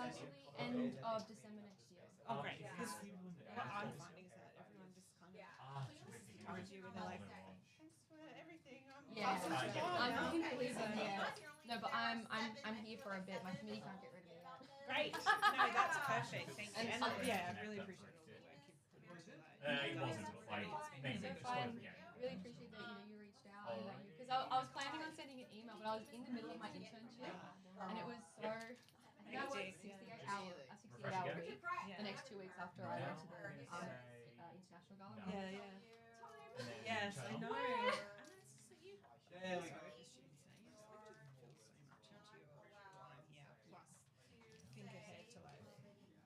End of December next year. Oh, great. Because what I'm finding is that everyone just kind of discourages you and they're like, thanks for everything. Yeah, I'm now. completely No, but I'm here for a bit. My committee can't get rid of me yet. Great. No, that's perfect. Thank you. And yeah, I really appreciate all the work you've put into that. It wasn't, but like, maybe So just fun. sort of, yeah. Really appreciate that you reached out and that you because I was planning on sending an email, but I was in the middle of my internship and it was so. I think I worked 68 hour week the next 2 weeks after I went to the international gala. Yeah, yeah. Yes, I know. And that's so you. Yeah, like the students saying, you just have to pour so much into your line here. Plus, think ahead to like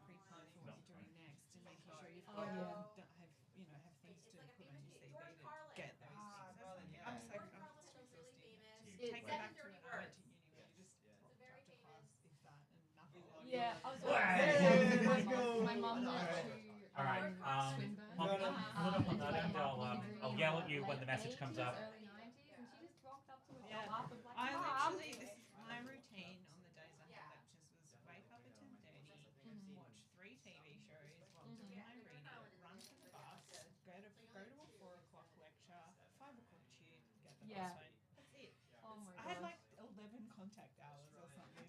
pre-plan for what you're doing next and making sure you've got have things to put on your CV to get those things. I'm so exhausting. Take me back to when I went to uni where you just rocked up to class if that and nothing. Yeah, I was my mum went to Alright, Swinburne. I'll look up on that and I'll yell at you when the message comes up. Early 90s, and she just rocked up to it. Yeah. Laugh and like, I Mom. literally, this is my routine on the days I have lectures was wake up at 10:30, watch 3 TV shows while doing my reading, run to the bus, go to a 4 o'clock lecture, 5 o'clock tube, get the bus home. That's it. Oh my I had gosh. like 11 contact hours or something.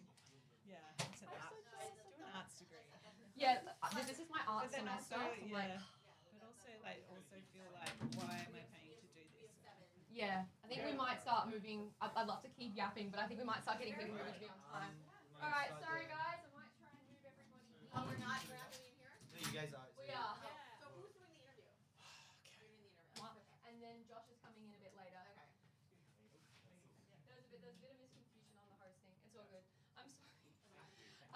Yeah, it's an arts degree. Yeah, this is my art But then semester. also, So like, but also feel like, why am I paying to do this? yeah, I think we might start moving. I'd love to keep yapping, but I think we might start getting people moving to be on time. All right, sorry guys, I might try and move everybody. Oh, we're not happening in here? No, you guys are. We are. So who's doing the interview? You're doing the interview. What? And then Josh is coming in a bit later. Okay. There's a bit of misconfusion on the hosting. It's all good. I'm sorry.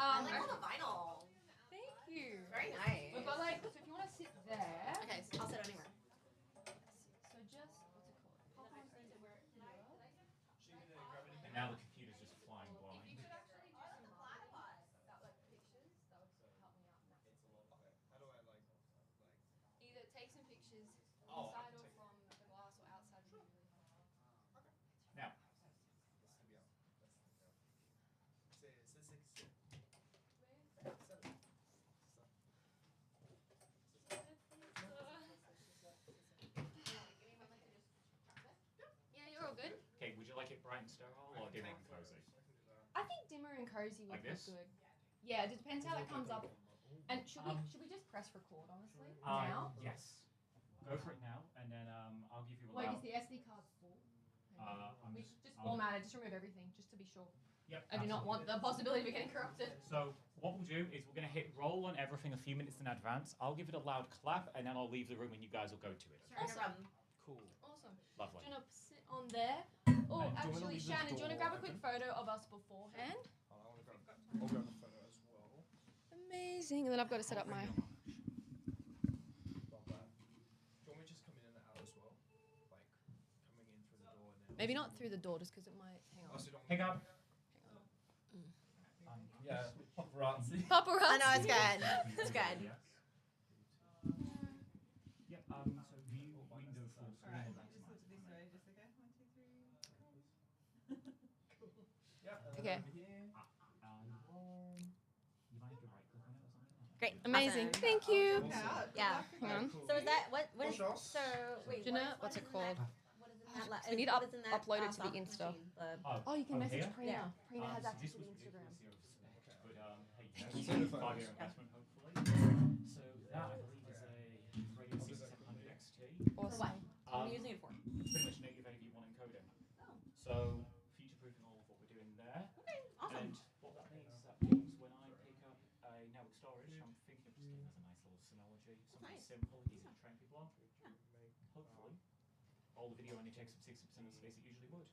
I like all the vinyl. Thank you. Very nice. We've got like, so if you want to sit there. Okay, so I'll sit anywhere. So just, what's it called? Pop on into where it is. And now the computer's just flying blind. If you could actually do some about like pictures, that would help me out massively. How do I like? Either take some pictures Oh, I inside can or take- from the glass or outside would be really helpful. Now, Yeah, you're all good. okay, would you like it bright and sterile or dim and cozy? I think dimmer and cozy would Like look this? good. Yeah, it depends how that comes up. And should we just press record honestly now? Yes. Go for it now, and then I'll give you a Wait, loud. is the SD card full? I'm We just- just I'll- format it, just remove everything, just to be sure. Yep. I do not want the possibility of it getting corrupted. So what we'll do is we're going to hit roll on everything a few minutes in advance. I'll give it a loud clap, and then I'll leave the room, and you guys will go to it. Sure, no problem. Cool. Awesome. Lovely. Do you want to sit on there? Oh, And do you wanna actually, leave the Shannon, do you want to door grab a quick open? photo of us beforehand? I'll grab the photo as well. Amazing. And then I've got to set up my. Love that. Do you want me to just come in and out as well? Like coming in through the door and then. Maybe not through the door, just because it might. Hang on. Oh, so you don't Pick up. Yeah, paparazzi. Paparazzi. I know, it's good. It's good. Yes. Yep. So view window full screen. Alright, will just maximize look it this for me. way, just okay? 1, 2, 3. Yeah. Okay. Over here. Roll. You might have to right click on it or something. Great. Amazing. Awesome. Thank you. Awesome. Yeah. Hang on. So is that what is Push off. so wait, Do you know what's it called? What is in that We need to what is in that, upload it to the soft Insta. machine? The Oh, you can message here? Prina. Yeah. Prina has So access this to the was Instagram. ridiculously overspec, but hey, You you said know, it 5-year first. investment hopefully. So that I believe is a Radio 6700 XT. for Awesome. what? What are you using it for? Pretty much native AV1 encoding. Oh. So future-proofing all of what we're doing there. Okay, awesome. And what that means is that means when I pick up a network storage, I'm thinking of just doing as a nice little synology, something Nice. simple, easy to train people on. Hopefully, all the video only takes up 60% of the space it usually would.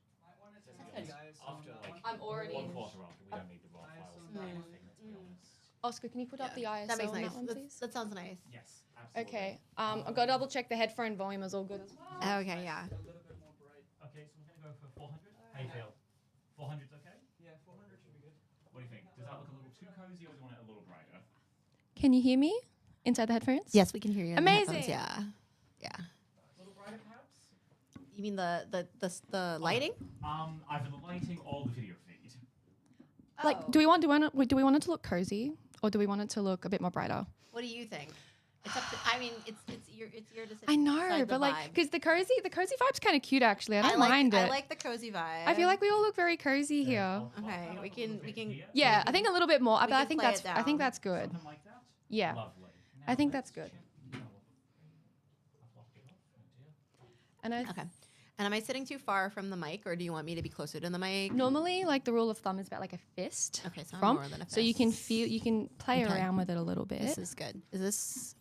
So That's it's after like I'm already. one quarter after, we don't need the raw files and anything, let's be honest. Oscar, can you put up the ISO That makes on nice. that one, please? That sounds nice. Yes, absolutely. Okay. I've got to double check the headphone volume is all good as well. Okay, yeah. Okay, so we're going to go for 400. How you feel? 400's okay? Yeah, 400 should be good. What do you think? Does that look a little too cozy or do you want it a little brighter? Can you hear me inside the headphones? Yes, we can hear you. in the headphones, Amazing. Yeah. Yeah. A little brighter perhaps? You mean the lighting? Either the lighting or the video feed. Like, do we want it to look cozy? or do we want it to look a bit more brighter? What do you think? It's up to, I mean, it's your decision. I know, Decide the but like, vibe. because the cozy vibe's kind of cute actually. I don't mind it. I like the cozy vibe. I feel like we all look very cozy here. Okay, we can. Yeah, I think a little bit more, but I can think play that's it I think down. that's good. Something like that? Yeah, Lovely. I think that's good. I've locked it up. Oh dear. And I Okay. And am I sitting too far from the mic, or do you want me to be closer to the mic? normally like the rule of thumb is about like a fist. Okay, so I'm from, more than a fist. so you can play Okay. around with it a little bit. This is good. Is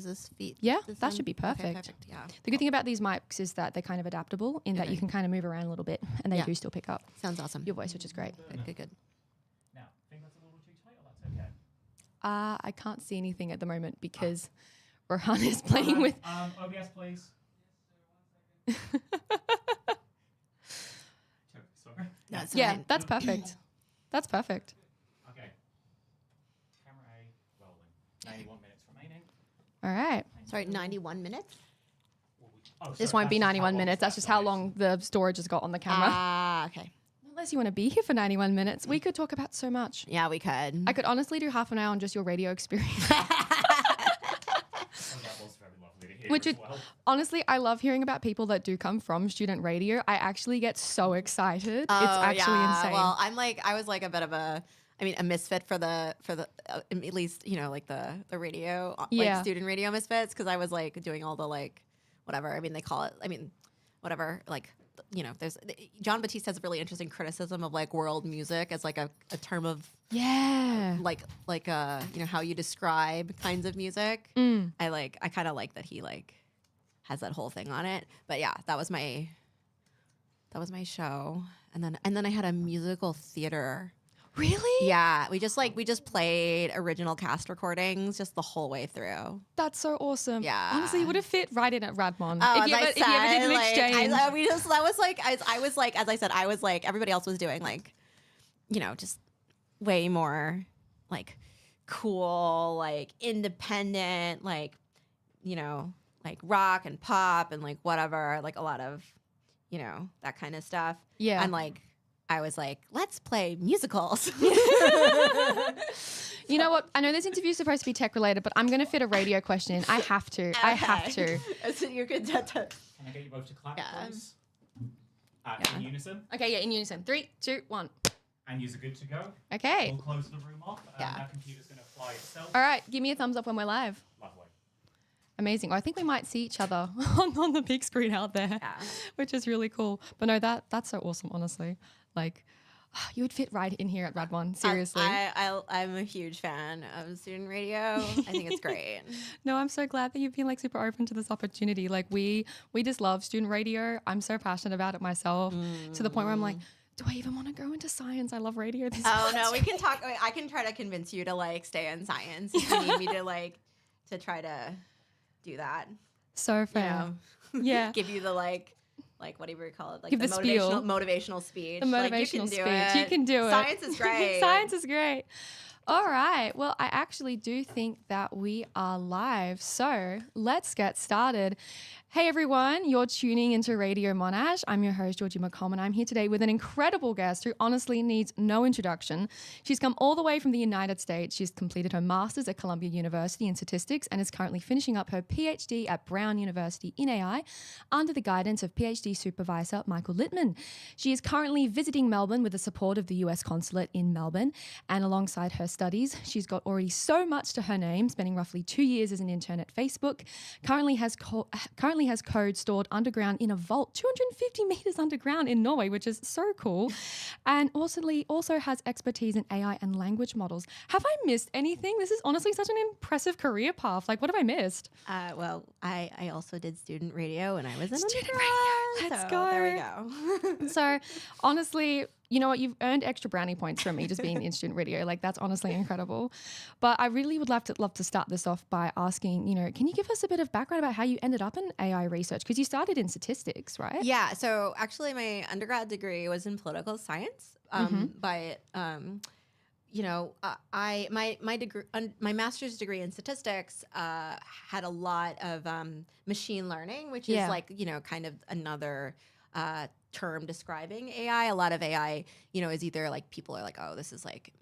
this feet? Yeah, this that thing? should be Okay, perfect. Yeah. The good thing about these mics is that they're kind of adaptable in that you Okay. can kind of move around a little bit and they Yeah. do still pick up Sounds awesome. your voice, which is great. Good. Now, think that's a little too tight, or that's okay? I can't see anything at the moment because Rohan is playing with. OBS, please. Sorry. That's Yeah, fine. that's perfect. That's perfect. Okay. Camera A rolling. 91 minutes remaining. All right. Sorry, 91 minutes? This sorry, won't be that's just how 91 long minutes. That's just how long the storage has got on the camera. Ah, okay. Unless you want to be here for 91 minutes, we could talk about so much. Yeah, we could. I could honestly do half an hour on just your radio experience. Oh, that was very lovely to hear Which as would- well. Honestly, I love hearing about people that do come from student radio. I actually get so excited. It's actually insane. Well, I was like a bit of a misfit for the at least, like the radio, Yeah. like student radio misfits, because I was like doing all the like whatever. I mean, they call it. I mean, whatever. Like, there's John Batiste has a really interesting criticism of like world music as like a term of yeah. like how you describe kinds of music. Mm. I kind of like that he like has that whole thing on it. But yeah, that was my show. And then I had a musical theater. Really? Yeah, we just played original cast recordings just the whole way through. That's so awesome. Yeah. Honestly, you would have fit right in at Radmon. Oh, if you ever did an exchange. I was like everybody else was doing like, just way more like cool, like independent, like, like rock and pop and like whatever, like a lot of, that kind of stuff. Yeah. And like, I was like, let's play musicals. You know what? I know this interview is supposed to be tech related, but I'm going to fit a radio question in. I have to. I have to. So you could. Can I get you both to clap, Yeah. please? Yeah. In unison. Okay, yeah, in unison. 3, 2, 1. And you're good to go. Okay. We'll close the room off. Yeah. That computer's going to fly itself. All right, give me a thumbs up when we're live. Lovely. Amazing. Well, I think we might see each other on the big screen out there, Yeah. which is really cool. But no, that's so awesome, honestly. Like, you would fit right in here at Radmon, seriously. I'm a huge fan of student radio. I think it's great. No, I'm so glad that you've been like super open to this opportunity. Like we just love student radio. I'm so passionate about it myself to the point where I'm like, do I even want to go into science? I love radio this Oh much. no, we can talk. I can try to convince you to like stay in science if you need me to like to try to do that. So You fair. know, Yeah. give you the like whatever you call it, like Give the the spiel. motivational speech. The Like, motivational you speech. can do You can do it. Science is great. Science is great. All right. Well, I actually do think that we are live. So let's get started. Hey, everyone. You're tuning into Radio Monash. I'm your host, Georgie McComb, and I'm here today with an incredible guest who honestly needs no introduction. She's come all the way from the United States. She's completed her master's at Columbia University in statistics and is currently finishing up her PhD at Brown University in AI under the guidance of PhD supervisor Michael Littman. She is currently visiting Melbourne with the support of the US Consulate in Melbourne, and alongside her studies, she's got already so much to her name, spending roughly 2 years as an intern at Facebook, currently has code stored underground in a vault 250 meters underground in Norway, which is so cool, and also has expertise in AI and language models. Have I missed anything? This is honestly such an impressive career path. Like, what have I missed? Well, I also did student radio and I was in Student undergrad, radio, let's so go. There we go. So honestly, you know what? You've earned extra brownie points from me just being in student radio. Like, that's honestly incredible. But I really would love to start this off by asking, can you give us a bit of background about how you ended up in AI research? Because you started in statistics, right? Yeah. So actually, my undergrad degree was in political science. But my degree, my master's degree in statistics had a lot of machine learning, which is Yeah. like kind of another term describing AI. A lot of AI, is either like people are like, oh, this is like,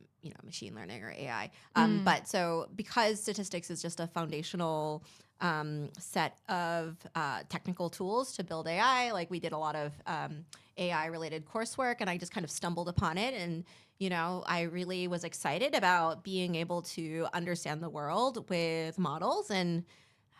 machine learning or AI. But so because statistics is just a foundational set of technical tools to build AI, like we did a lot of AI related coursework, and I just kind of stumbled upon it. And, I really was excited about being able to understand the world with models. And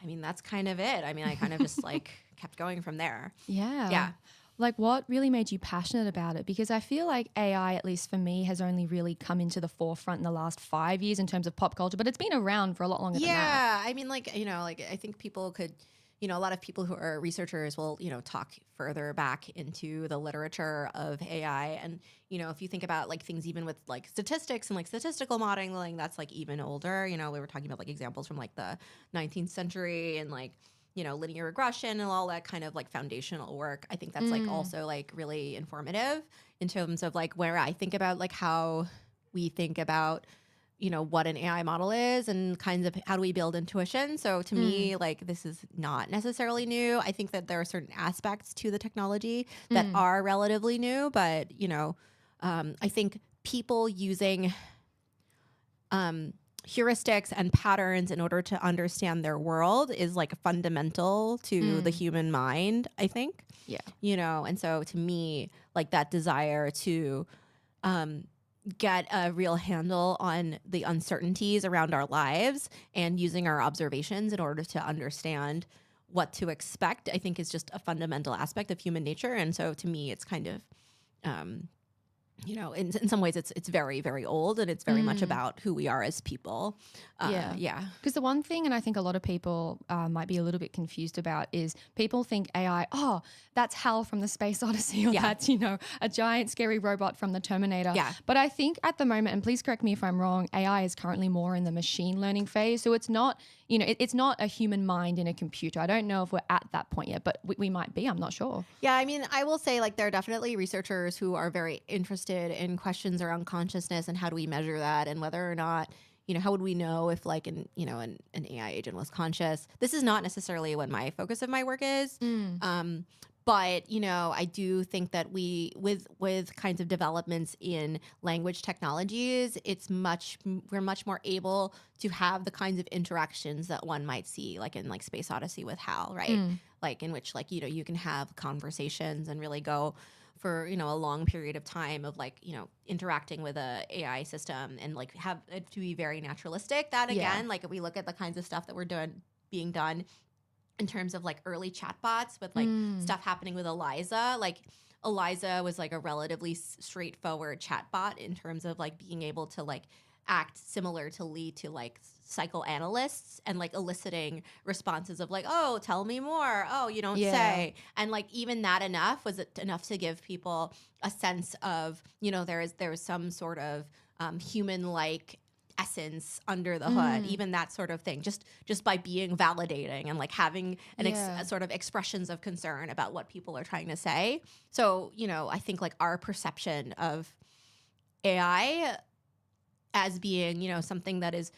I mean, that's kind of it. I mean, I kind of just like kept going from there. Yeah. Like, what really made you passionate about it? Because I feel like AI, at least for me, has only really come into the forefront in the last 5 years in terms of pop culture, but it's been around for a lot longer than that. Yeah, I mean, like, I think people could, a lot of people who are researchers will, talk further back into the literature of AI. And, if you think about like things even with like statistics and like statistical modeling, that's like even older. We were talking about like examples from like the 19th century and like, linear regression and all that kind of like foundational work. I think that's like also like really informative in terms of like where I think about like how we think about, what an AI model is and kinds of how do we build intuition. So to me, like this is not necessarily new. I think that there are certain aspects to the technology that are relatively new, but, I think people using heuristics and patterns in order to understand their world is like fundamental to the human mind, I think. Yeah. And so to me, like that desire to get a real handle on the uncertainties around our lives and using our observations in order to understand what to expect, I think is just a fundamental aspect of human nature. And so to me, it's kind of, in some ways it's very, very old, and it's very much about who we are as people. Yeah. Because the one thing, and I think a lot of people might be a little bit confused about, is people think AI, oh, that's Hal from the Space Odyssey, or that's, a giant scary robot from the Terminator. Yeah. But I think at the moment, and please correct me if I'm wrong, AI is currently more in the machine learning phase. So it's not, it's not a human mind in a computer. I don't know if we're at that point yet, but we might be. I'm not sure. Yeah, I mean, I will say like there are definitely researchers who are very interested in questions around consciousness and how do we measure that, and whether or not, how would we know if like an AI agent was conscious. This is not necessarily what my focus of my work is. But, I do think that with kinds of developments in language technologies, we're much more able to have the kinds of interactions that one might see like in like Space Odyssey with Hal, right? Like in which like, you can have conversations and really go for, a long period of time of like, interacting with a AI system and like have it to be very naturalistic. That again, like if we look at the kinds of stuff that being done in terms of like early chatbots with like stuff happening with Eliza, like Eliza was like a relatively straightforward chatbot in terms of like being able to like act similarly to like psychoanalysts and like eliciting responses of like, oh, tell me more. Oh, you don't say. And like even that was enough to give people a sense of, there is some sort of human-like essence under the hood, even that sort of thing, just by being validating and like having sort of expressions of concern about what people are trying to say. So, I think like our perception of AI as being, something that is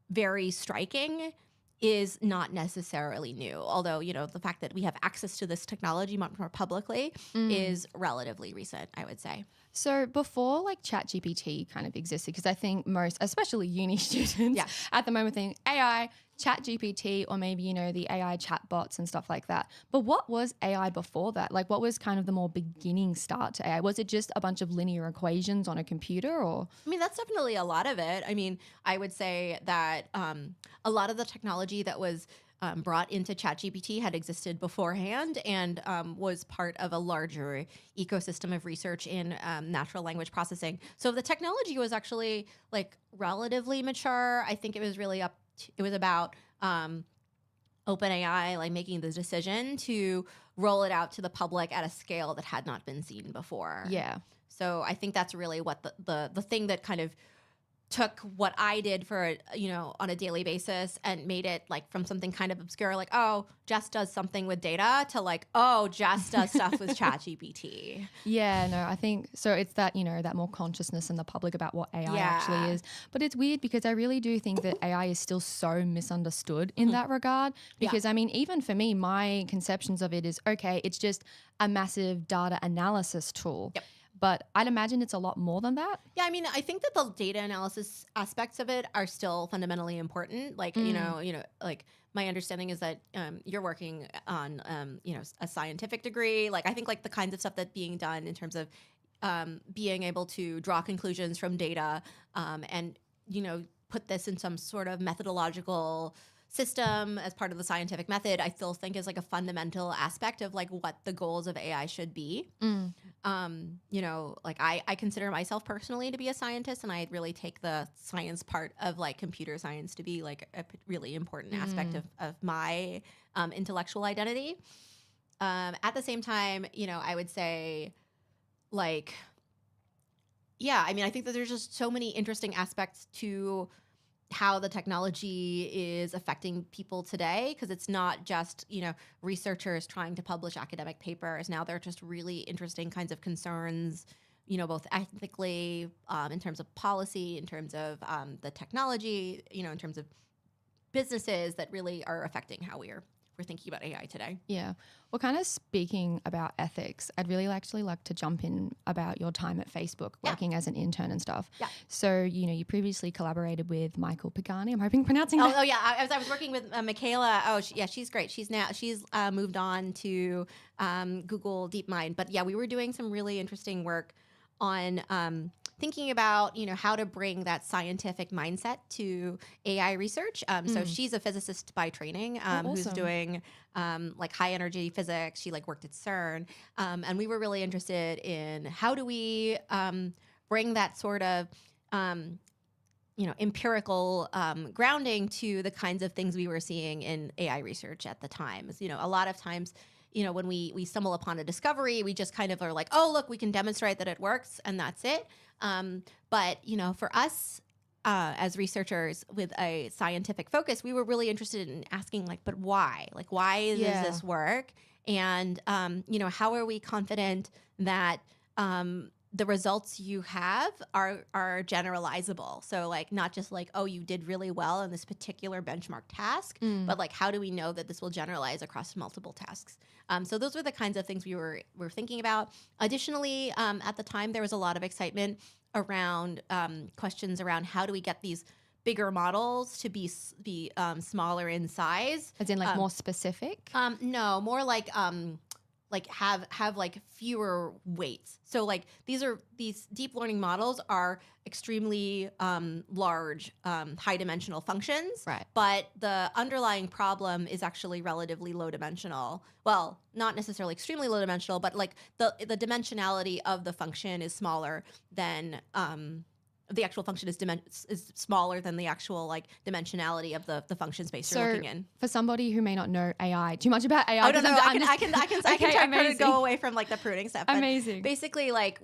very striking is not necessarily new. Although, the fact that we have access to this technology much more publicly is relatively recent, I would say. So before like ChatGPT kind of existed, because I think most, especially uni students at the moment think AI, ChatGPT, or maybe, the AI chatbots and stuff like that. But what was AI before that? Like what was kind of the more beginning start to AI? Was it just a bunch of linear equations on a computer, or? I mean, that's definitely a lot of it. I mean, I would say that a lot of the technology that was brought into ChatGPT had existed beforehand and was part of a larger ecosystem of research in natural language processing. So the technology was actually like relatively mature. I think it was really it was about OpenAI like making the decision to roll it out to the public at a scale that had not been seen before. Yeah. So I think that's really what the thing that kind of took what I did for, on a daily basis and made it like from something kind of obscure, like, oh, Jess does something with data, to like, oh, Jess does stuff with ChatGPT. Yeah, no, I think so. It's that, that more consciousness in the public about what AI actually is. But it's weird because I really do think that AI is still so misunderstood in that regard. Because I mean, even for me, my conceptions of it is, okay, it's just a massive data analysis tool. Yep. But I'd imagine it's a lot more than that. Yeah, I mean, I think that the data analysis aspects of it are still fundamentally important. Like, like my understanding is that you're working on, a scientific degree. Like, I think like the kinds of stuff that's being done in terms of being able to draw conclusions from data and, put this in some sort of methodological system as part of the scientific method, I still think is like a fundamental aspect of like what the goals of AI should be. Like I consider myself personally to be a scientist, and I really take the science part of like computer science to be like a really important aspect of my intellectual identity. At the same time, I would say like, yeah, I mean, I think that there's just so many interesting aspects to how the technology is affecting people today, because it's not just, researchers trying to publish academic papers. Now there are just really interesting kinds of concerns, both ethically, in terms of policy, in terms of the technology, in terms of businesses that really are affecting how we're thinking about AI today. Yeah. Well, kind of speaking about ethics, I'd really actually like to jump in about your time at Facebook working as an intern and stuff. Yeah. So, you previously collaborated with Michael Pagani. I'm hoping pronouncing that. Oh yeah. I was working with Michaela. Oh, she's great. She's moved on to Google DeepMind. But yeah, we were doing some really interesting work on thinking about, how to bring that scientific mindset to AI research. So she's a physicist by training, who's doing like high energy physics. She like worked at CERN. And we were really interested in how do we bring that sort of, empirical grounding to the kinds of things we were seeing in AI research at the time. A lot of times, when we stumble upon a discovery, we just kind of are like, oh, look, we can demonstrate that it works, and that's it. But, for us as researchers with a scientific focus, we were really interested in asking, like, but why? Like, why does this work? And, how are we confident that the results you have are generalizable? So, like, not just like, oh, you did really well in this particular benchmark task, but like, how do we know that this will generalize across multiple tasks? So those were the kinds of things we were thinking about. Additionally, at the time, there was a lot of excitement around questions around how do we get these bigger models to be smaller in size. As in like more specific? No, more like have like fewer weights. So like these deep learning models are extremely large, high dimensional functions. Right. But the underlying problem is actually relatively low dimensional. Well, not necessarily extremely low dimensional, but like the dimensionality of the function is smaller than the actual function is smaller than the actual like dimensionality of the function space you're looking in. For somebody who may not know AI too much about AI, I can try to go away from like the pruning stuff. Amazing. Basically, like,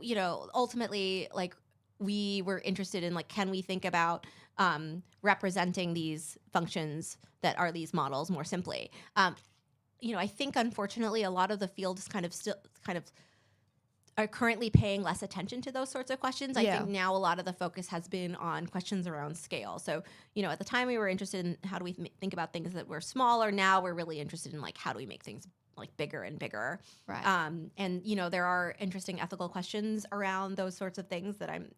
ultimately, like, we were interested in like, can we think about representing these functions that are these models more simply? I think unfortunately a lot of the field is kind of are currently paying less attention to those sorts of questions. I think now a lot of the focus has been on questions around scale. So, at the time we were interested in how do we think about things that were smaller. Now we're really interested in like, how do we make things like bigger and bigger? Right. And, there are interesting ethical questions around those sorts of things that I'm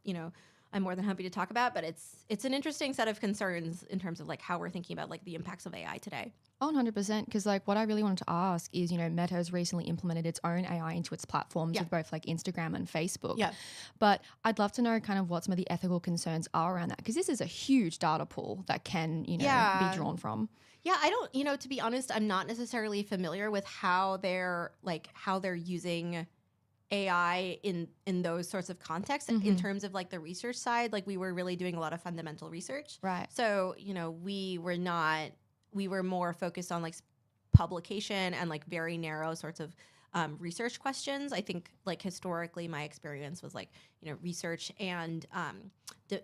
more than happy to talk about, but it's an interesting set of concerns in terms of like how we're thinking about like the impacts of AI today. Oh, 100%. Because like what I really wanted to ask is, Meta has recently implemented its own AI into its platforms with both like Instagram and Facebook. Yeah. But I'd love to know kind of what some of the ethical concerns are around that, because this is a huge data pool that can, be drawn from. Yeah, I don't, to be honest, I'm not necessarily familiar with how they're using AI in those sorts of contexts. In terms of like the research side, like we were really doing a lot of fundamental research. Right. So, we were more focused on like publication and like very narrow sorts of research questions. I think like historically my experience was like, research and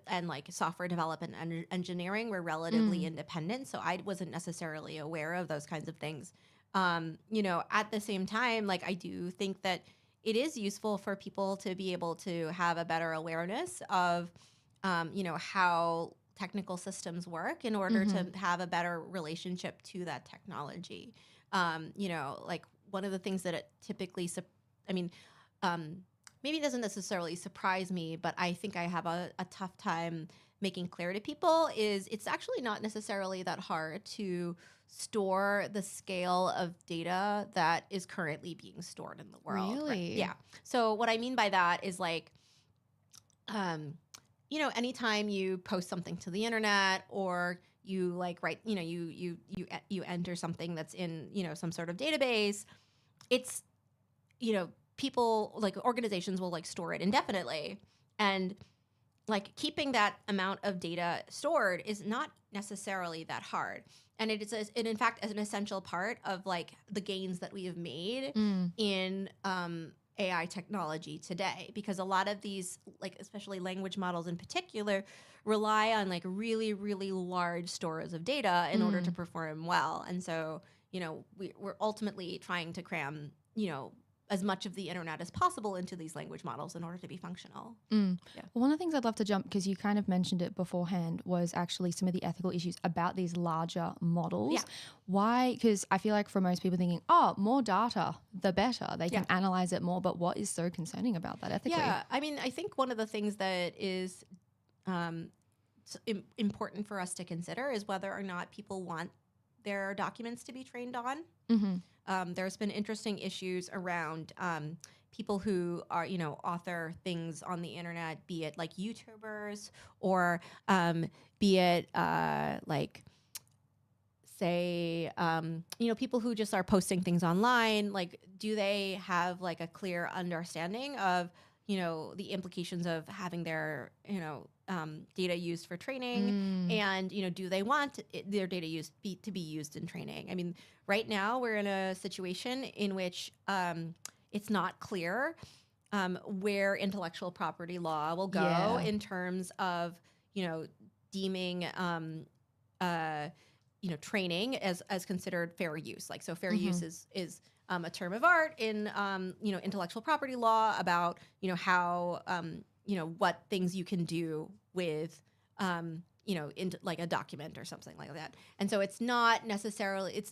and like software development and engineering were relatively independent, so I wasn't necessarily aware of those kinds of things. You know, at the same time, like I do think that it is useful for people to be able to have a better awareness of, you know, how technical systems work in order to have a better relationship to that technology. You know, like one of the things that it typically, maybe it doesn't necessarily surprise me, but I think I have a tough time making clear to people is it's actually not necessarily that hard to store the scale of data that is currently being stored in the world. Really? Right? Yeah. So what I mean by that is like, you know, anytime you post something to the internet or you like write, you know, you enter something that's in, you know, some sort of database, it's, you know, people like organizations will like store it indefinitely, and like keeping that amount of data stored is not necessarily that hard. And it is, in fact, as an essential part of like the gains that we have made in AI technology today, because a lot of these, like especially language models in particular, rely on like really, really large stores of data in order to perform well. And so, you know, we're ultimately trying to cram, you know, as much of the internet as possible into these language models in order to be functional. Well, one of the things I'd love to jump, because you kind of mentioned it beforehand, was actually some of the ethical issues about these larger models. Yeah. Why? Because I feel like for most people thinking, oh, more data, the better. They can analyze it more. But what is so concerning about that ethically? Yeah, I mean, I think one of the things that is important for us to consider is whether or not people want their documents to be trained on. There's been interesting issues around people who are, you know, author things on the internet, be it like YouTubers or be it like, say, you know, people who just are posting things online. Like, do they have like a clear understanding of, you know, the implications of having their, you know, data used for training, and, you know, do they want their data to be used in training? I mean, right now we're in a situation in which it's not clear where intellectual property law will go in terms of, you know, deeming, you know, training as considered fair use. Like, so fair use is a term of art in, you know, intellectual property law about, you know, how, you know, what things you can do with, you know, into like a document or something like that. And so it's not necessarily,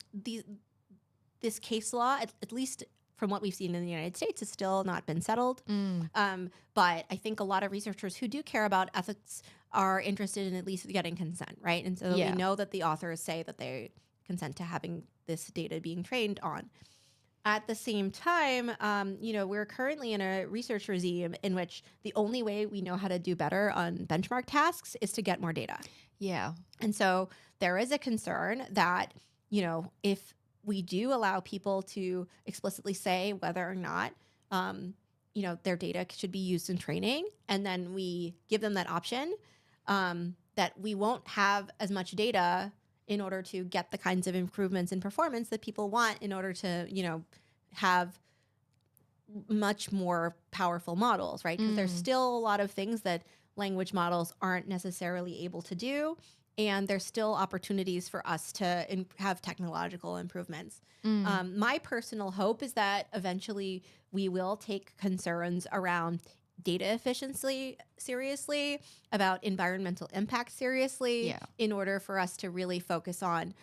this case law, at least from what we've seen in the United States, has still not been settled. But I think a lot of researchers who do care about ethics are interested in at least getting consent, right? And so we know that the authors say that they consent to having this data being trained on. At the same time, you know, we're currently in a research regime in which the only way we know how to do better on benchmark tasks is to get more data. Yeah. And so there is a concern that, you know, if we do allow people to explicitly say whether or not, you know, their data should be used in training, and then we give them that option, that we won't have as much data in order to get the kinds of improvements in performance that people want in order to, you know, have much more powerful models, right? Because there's still a lot of things that language models aren't necessarily able to do, and there's still opportunities for us to have technological improvements. My personal hope is that eventually we will take concerns around data efficiency seriously, about environmental impact seriously, in order for us to really focus on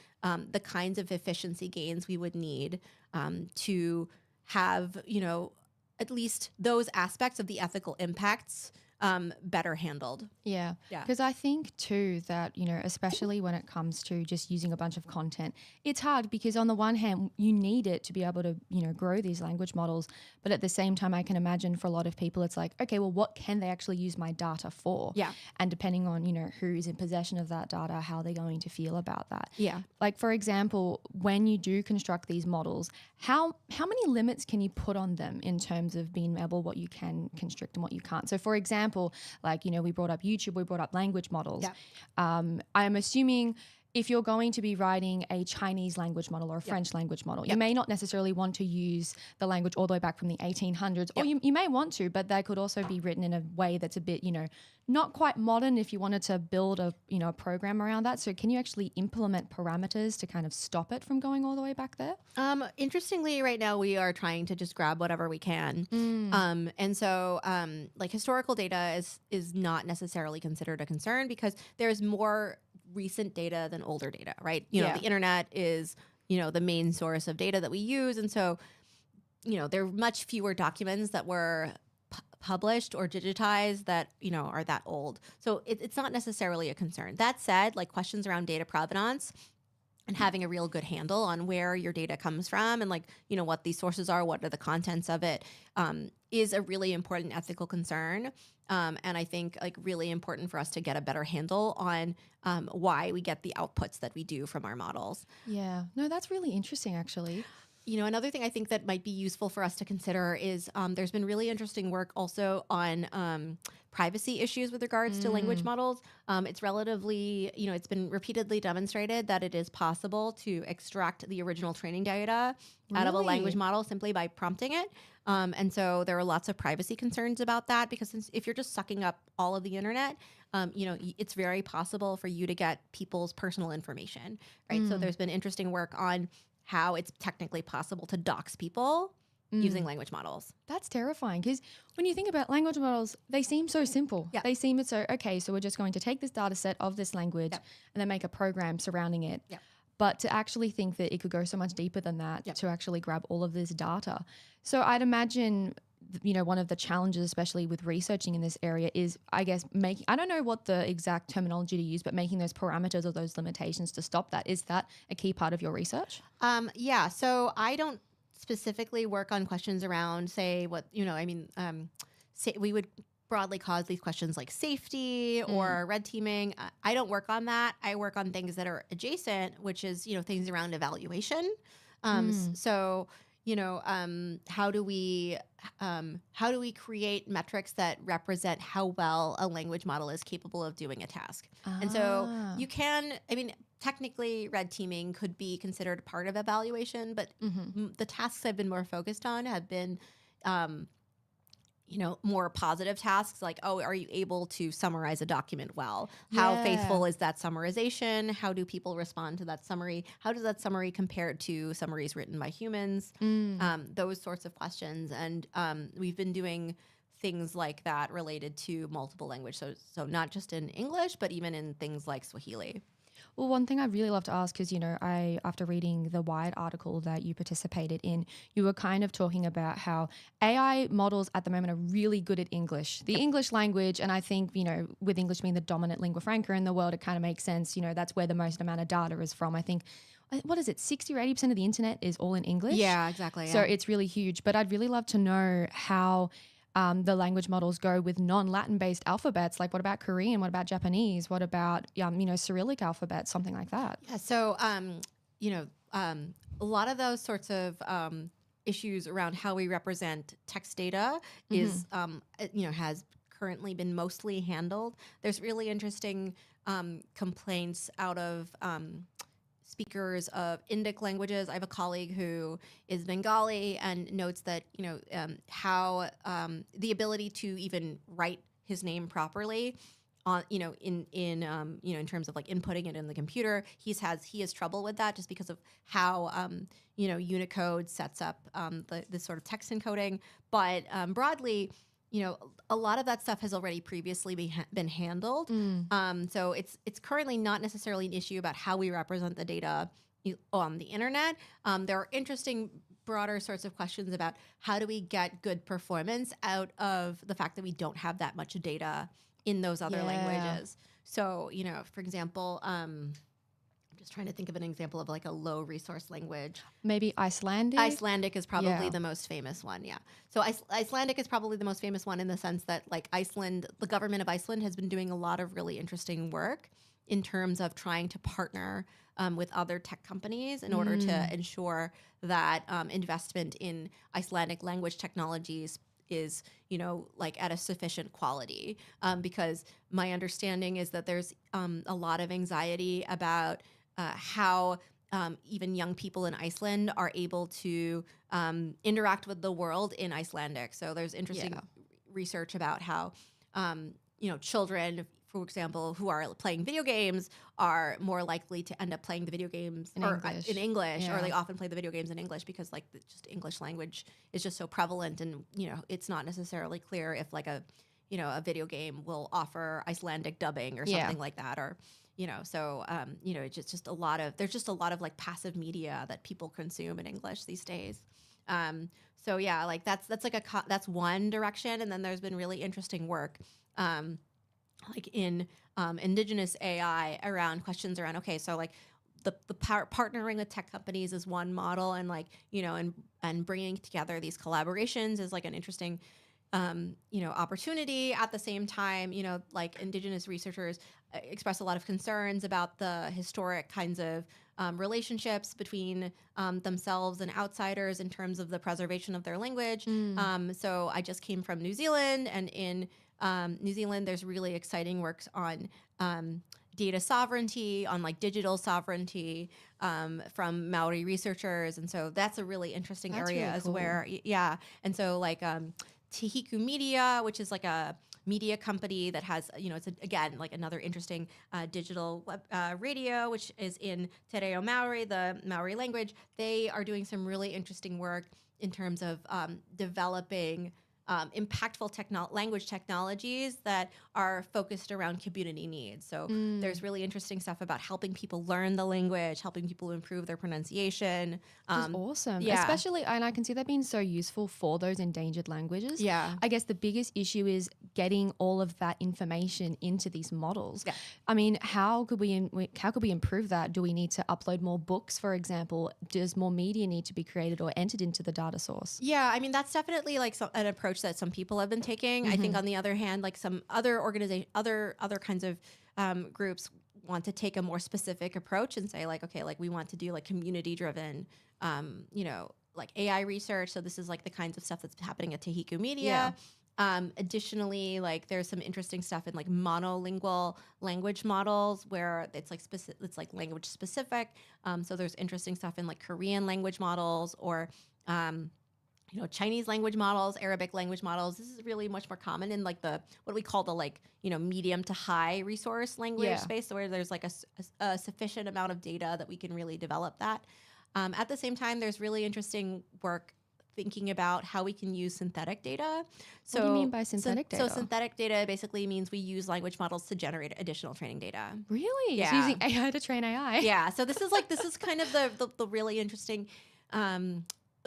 the kinds of efficiency gains we would need to have, you know, at least those aspects of the ethical impacts better handled. Yeah. Because I think too that, you know, especially when it comes to just using a bunch of content, it's hard because on the one hand, you need it to be able to, you know, grow these language models. But at the same time, I can imagine for a lot of people, it's like, okay, well, what can they actually use my data for? Yeah. And depending on, you know, who's in possession of that data, how they're going to feel about that. Yeah. Like, for example, when you do construct these models, how many limits can you put on them in terms of being able what you can constrict and what you can't? So, for example, like, you know, we brought up YouTube, we brought up language models. Yeah. I'm assuming if you're going to be writing a Chinese language model or a French language model, you may not necessarily want to use the language all the way back from the 1800s, or you may want to, but that could also be written in a way that's a bit, not quite modern if you wanted to build a program around that. So can you actually implement parameters to kind of stop it from going all the way back there? Interestingly, right now we are trying to just grab whatever we can. And so like historical data is not necessarily considered a concern because there's more recent data than older data, right? The internet is, the main source of data that we use. And so, there are much fewer documents that were published or digitized that, are that old. So it's not necessarily a concern. That said, like questions around data provenance and having a real good handle on where your data comes from and like, what these sources are, what are the contents of it, is a really important ethical concern. And I think like really important for us to get a better handle on why we get the outputs that we do from our models. Yeah, no, that's really interesting actually. Another thing I think that might be useful for us to consider is there's been really interesting work also on privacy issues with regards to language models. It's relatively, it's been repeatedly demonstrated that it is possible to extract the original training data out of a language model simply by prompting it. And so there are lots of privacy concerns about that because if you're just sucking up all of the internet, it's very possible for you to get people's personal information, right? So there's been interesting work on how it's technically possible to dox people using language models. That's terrifying because when you think about language models, they seem so simple. Yep. They seem so, okay, so we're just going to take this data set of this language and then make a program surrounding it. Yep. But to actually think that it could go so much deeper than that to actually grab all of this data. So I'd imagine, one of the challenges, especially with researching in this area is, I guess, I don't know what the exact terminology to use, but making those parameters or those limitations to stop that. Is that a key part of your research? Yeah. So I don't specifically work on questions around, say, say we would broadly cause these questions like safety or red teaming. I don't work on that. I work on things that are adjacent, which is, things around evaluation. So, how do we create metrics that represent how well a language model is capable of doing a task? And so you can, technically red teaming could be considered part of evaluation, but the tasks I've been more focused on have been, more positive tasks like, are you able to summarize a document well? How faithful is that summarization? How do people respond to that summary? How does that summary compare to summaries written by humans? Those sorts of questions. And we've been doing things like that related to multiple languages. So not just in English, but even in things like Swahili. Well, one thing I'd really love to ask is, after reading the Wired article that you participated in, you were kind of talking about how AI models at the moment are really good at English, the English language. And I think, with English being the dominant lingua franca in the world, it kind of makes sense. That's where the most amount of data is from. I think, what is it, 60 or 80% of the internet is all in English? Yeah, exactly. So it's really huge. But I'd really love to know how the language models go with non-Latin based alphabets. Like what about Korean? What about Japanese? What about, Cyrillic alphabets, something like that? Yeah. So, a lot of those sorts of issues around how we represent text data is, has currently been mostly handled. There's really interesting complaints out of speakers of Indic languages. I have a colleague who is Bengali and notes that how the ability to even write his name properly on in terms of like inputting it in the computer, he has trouble with that just because of how Unicode sets up this sort of text encoding. But broadly, a lot of that stuff has already previously been handled. So it's currently not necessarily an issue about how we represent the data on the internet. There are interesting broader sorts of questions about how do we get good performance out of the fact that we don't have that much data in those other languages. So, for example, I'm just trying to think of an example of like a low resource language. Maybe Icelandic? Icelandic is probably the most famous one, yeah. So Icelandic is probably the most famous one in the sense that like the government of Iceland has been doing a lot of really interesting work in terms of trying to partner with other tech companies in order to ensure that investment in Icelandic language technologies is, like at a sufficient quality. Because my understanding is that there's a lot of anxiety about how even young people in Iceland are able to interact with the world in Icelandic. So there's interesting research about how children, for example, who are playing video games are more likely to end up playing the video games in English, or they often play the video games in English because like just English language is just so prevalent, and it's not necessarily clear if like a video game will offer Icelandic dubbing or something like that, or it's just a lot of like passive media that people consume in English these days. So yeah, like that's one direction, and then there's been really interesting work like in indigenous AI around questions around, okay, so like the partnering with tech companies is one model, and like and bringing together these collaborations is like an interesting opportunity. At the same time, like indigenous researchers express a lot of concerns about the historic kinds of relationships between themselves and outsiders in terms of the preservation of their language. So I just came from New Zealand, and in New Zealand, there's really exciting works on data sovereignty, on like digital sovereignty from Maori researchers. And so that's a really interesting area really as cool. where, And so like Te Media, which is like a media company that has, it's again, like another interesting digital web, radio, which is in Te Reo Maori, the Maori language. They are doing some really interesting work in terms of developing impactful language technologies that are focused around community needs. So there's really interesting stuff about helping people learn the language, helping people improve their pronunciation. Which is awesome. Yeah. Especially, and I can see that being so useful for those endangered languages. Yeah. I guess the biggest issue is getting all of that information into these models. Yeah. I mean, how could we improve that? Do we need to upload more books, for example? Does more media need to be created or entered into the data source? Yeah, I mean, that's definitely like an approach that some people have been taking. I think on the other hand, like some other other kinds of groups want to take a more specific approach and say like, okay, like we want to do like community driven, like AI research. So this is like the kinds of stuff that's happening at Te Media. Additionally, like there's some interesting stuff in like monolingual language models where it's like it's like language specific. So there's interesting stuff in like Korean language models or Chinese language models, Arabic language models. This is really much more common in like the what we call the like medium to high resource language space, so where there's like a sufficient amount of data that we can really develop that. At the same time, there's really interesting work thinking about how we can use synthetic data. So, what do you mean by synthetic data? So synthetic data basically means we use language models to generate additional training data. Really? Yeah. So using AI to train AI? Yeah. So this is kind of the really interesting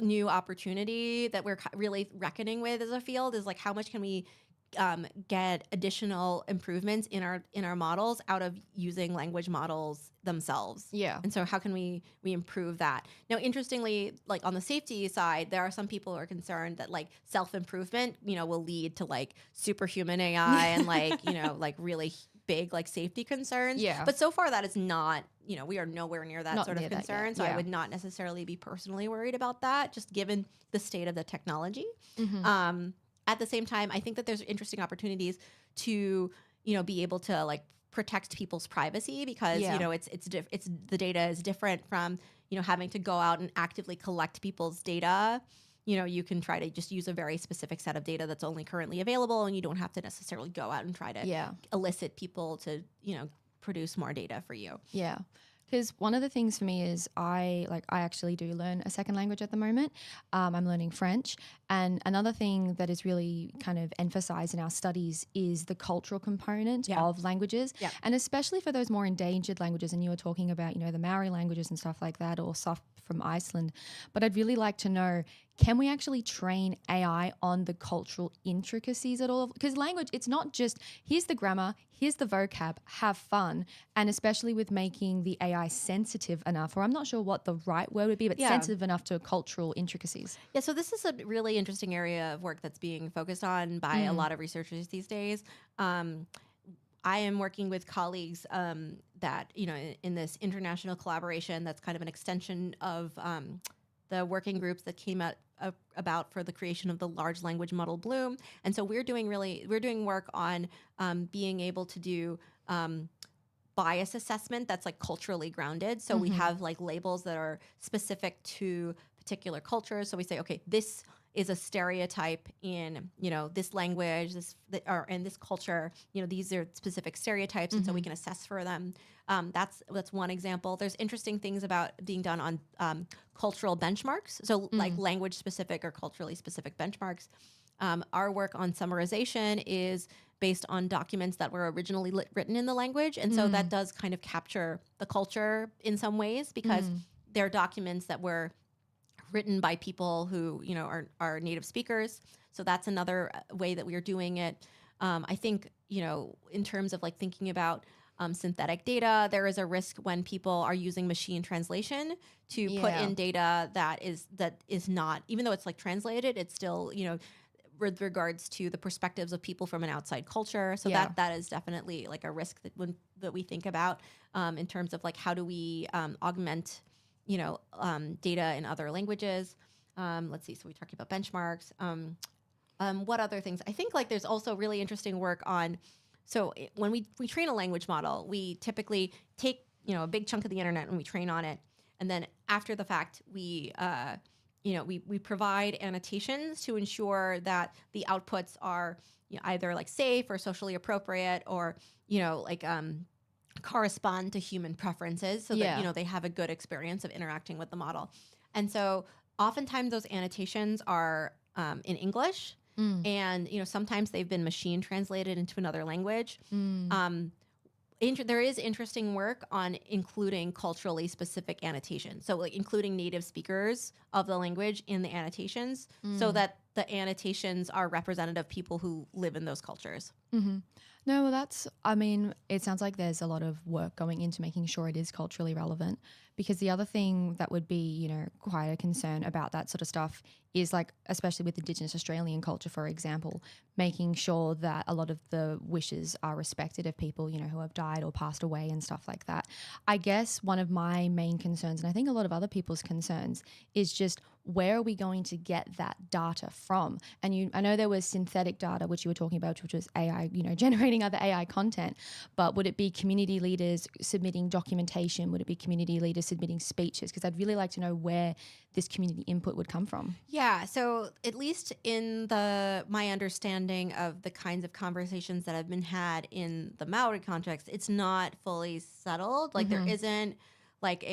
new opportunity that we're really reckoning with as a field, is like how much can we get additional improvements in our models out of using language models themselves. Yeah. And so how can we improve that? Now, interestingly, like on the safety side, there are some people who are concerned that like self-improvement, will lead to like superhuman AI and like, like really big like safety concerns. Yeah. But so far that is not, we are nowhere near that Not sort of near that concern. yet. So I Yeah. would not necessarily be personally worried about that, just given the state of the technology. At the same time, I think that there's interesting opportunities to, be able to like protect people's privacy because, it's the data is different from, having to go out and actively collect people's data. You can try to just use a very specific set of data that's only currently available, and you don't have to necessarily go out and try to elicit people to, produce more data for you. Yeah. Because one of the things for me is I actually do learn a second language at the moment. I'm learning French. And another thing that is really kind of emphasized in our studies is the cultural component of languages. Yeah. And especially for those more endangered languages. And you were talking about, the Maori languages and stuff like that, or stuff from Iceland. But I'd really like to know, can we actually train AI on the cultural intricacies at all? Because language, it's not just, here's the grammar, here's the vocab, have fun. And especially with making the AI sensitive enough, or I'm not sure what the right word would be, but sensitive enough to cultural intricacies. Yeah, so this is a really interesting area of work that's being focused on by a lot of researchers these days. I am working with colleagues that, in this international collaboration that's kind of an extension of the working groups that came out about for the creation of the large language model Bloom. And so we're doing work on being able to do bias assessment that's like culturally grounded. So we have like labels that are specific to particular cultures. So we say, okay, this is a stereotype in, this language, or in this culture, these are specific stereotypes. And so we can assess for them. That's one example. There's interesting things about being done on cultural benchmarks. So like language specific or culturally specific benchmarks. Our work on summarization is based on documents that were originally written in the language. And so that does kind of capture the culture in some ways, because they're documents that were written by people who, are native speakers. So that's another way that we are doing it. I think, in terms of like thinking about synthetic data, there is a risk when people are using machine translation to put in data that is not, even though it's like translated, it's still, with regards to the perspectives of people from an outside culture. So that is definitely like a risk that we think about in terms of like how do we augment data in other languages. Let's see. So we talked about benchmarks. What other things? I think like there's also really interesting work on. So when we train a language model, we typically take a big chunk of the internet and we train on it, and then after the fact, we provide annotations to ensure that the outputs are either like safe or socially appropriate, or correspond to human preferences, so that they have a good experience of interacting with the model. And so oftentimes those annotations are in English, and sometimes they've been machine translated into another language. There is interesting work on including culturally specific annotations, so like including native speakers of the language in the annotations, so that the annotations are representative of people who live in those cultures. No, well, it sounds like there's a lot of work going into making sure it is culturally relevant, because the other thing that would be, quite a concern about that sort of stuff is like, especially with Indigenous Australian culture, for example, making sure that a lot of the wishes are respected of people, who have died or passed away and stuff like that. I guess one of my main concerns, and I think a lot of other people's concerns, is just where are we going to get that data from? And I know there was synthetic data, which you were talking about, which was AI, generating other AI content, but would it be community leaders submitting documentation? Would it be community leaders submitting speeches? Because I'd really like to know where this community input would come from. Yeah, so at least in my understanding of the kinds of conversations that have been had in the Maori context, it's not fully settled. Like there isn't like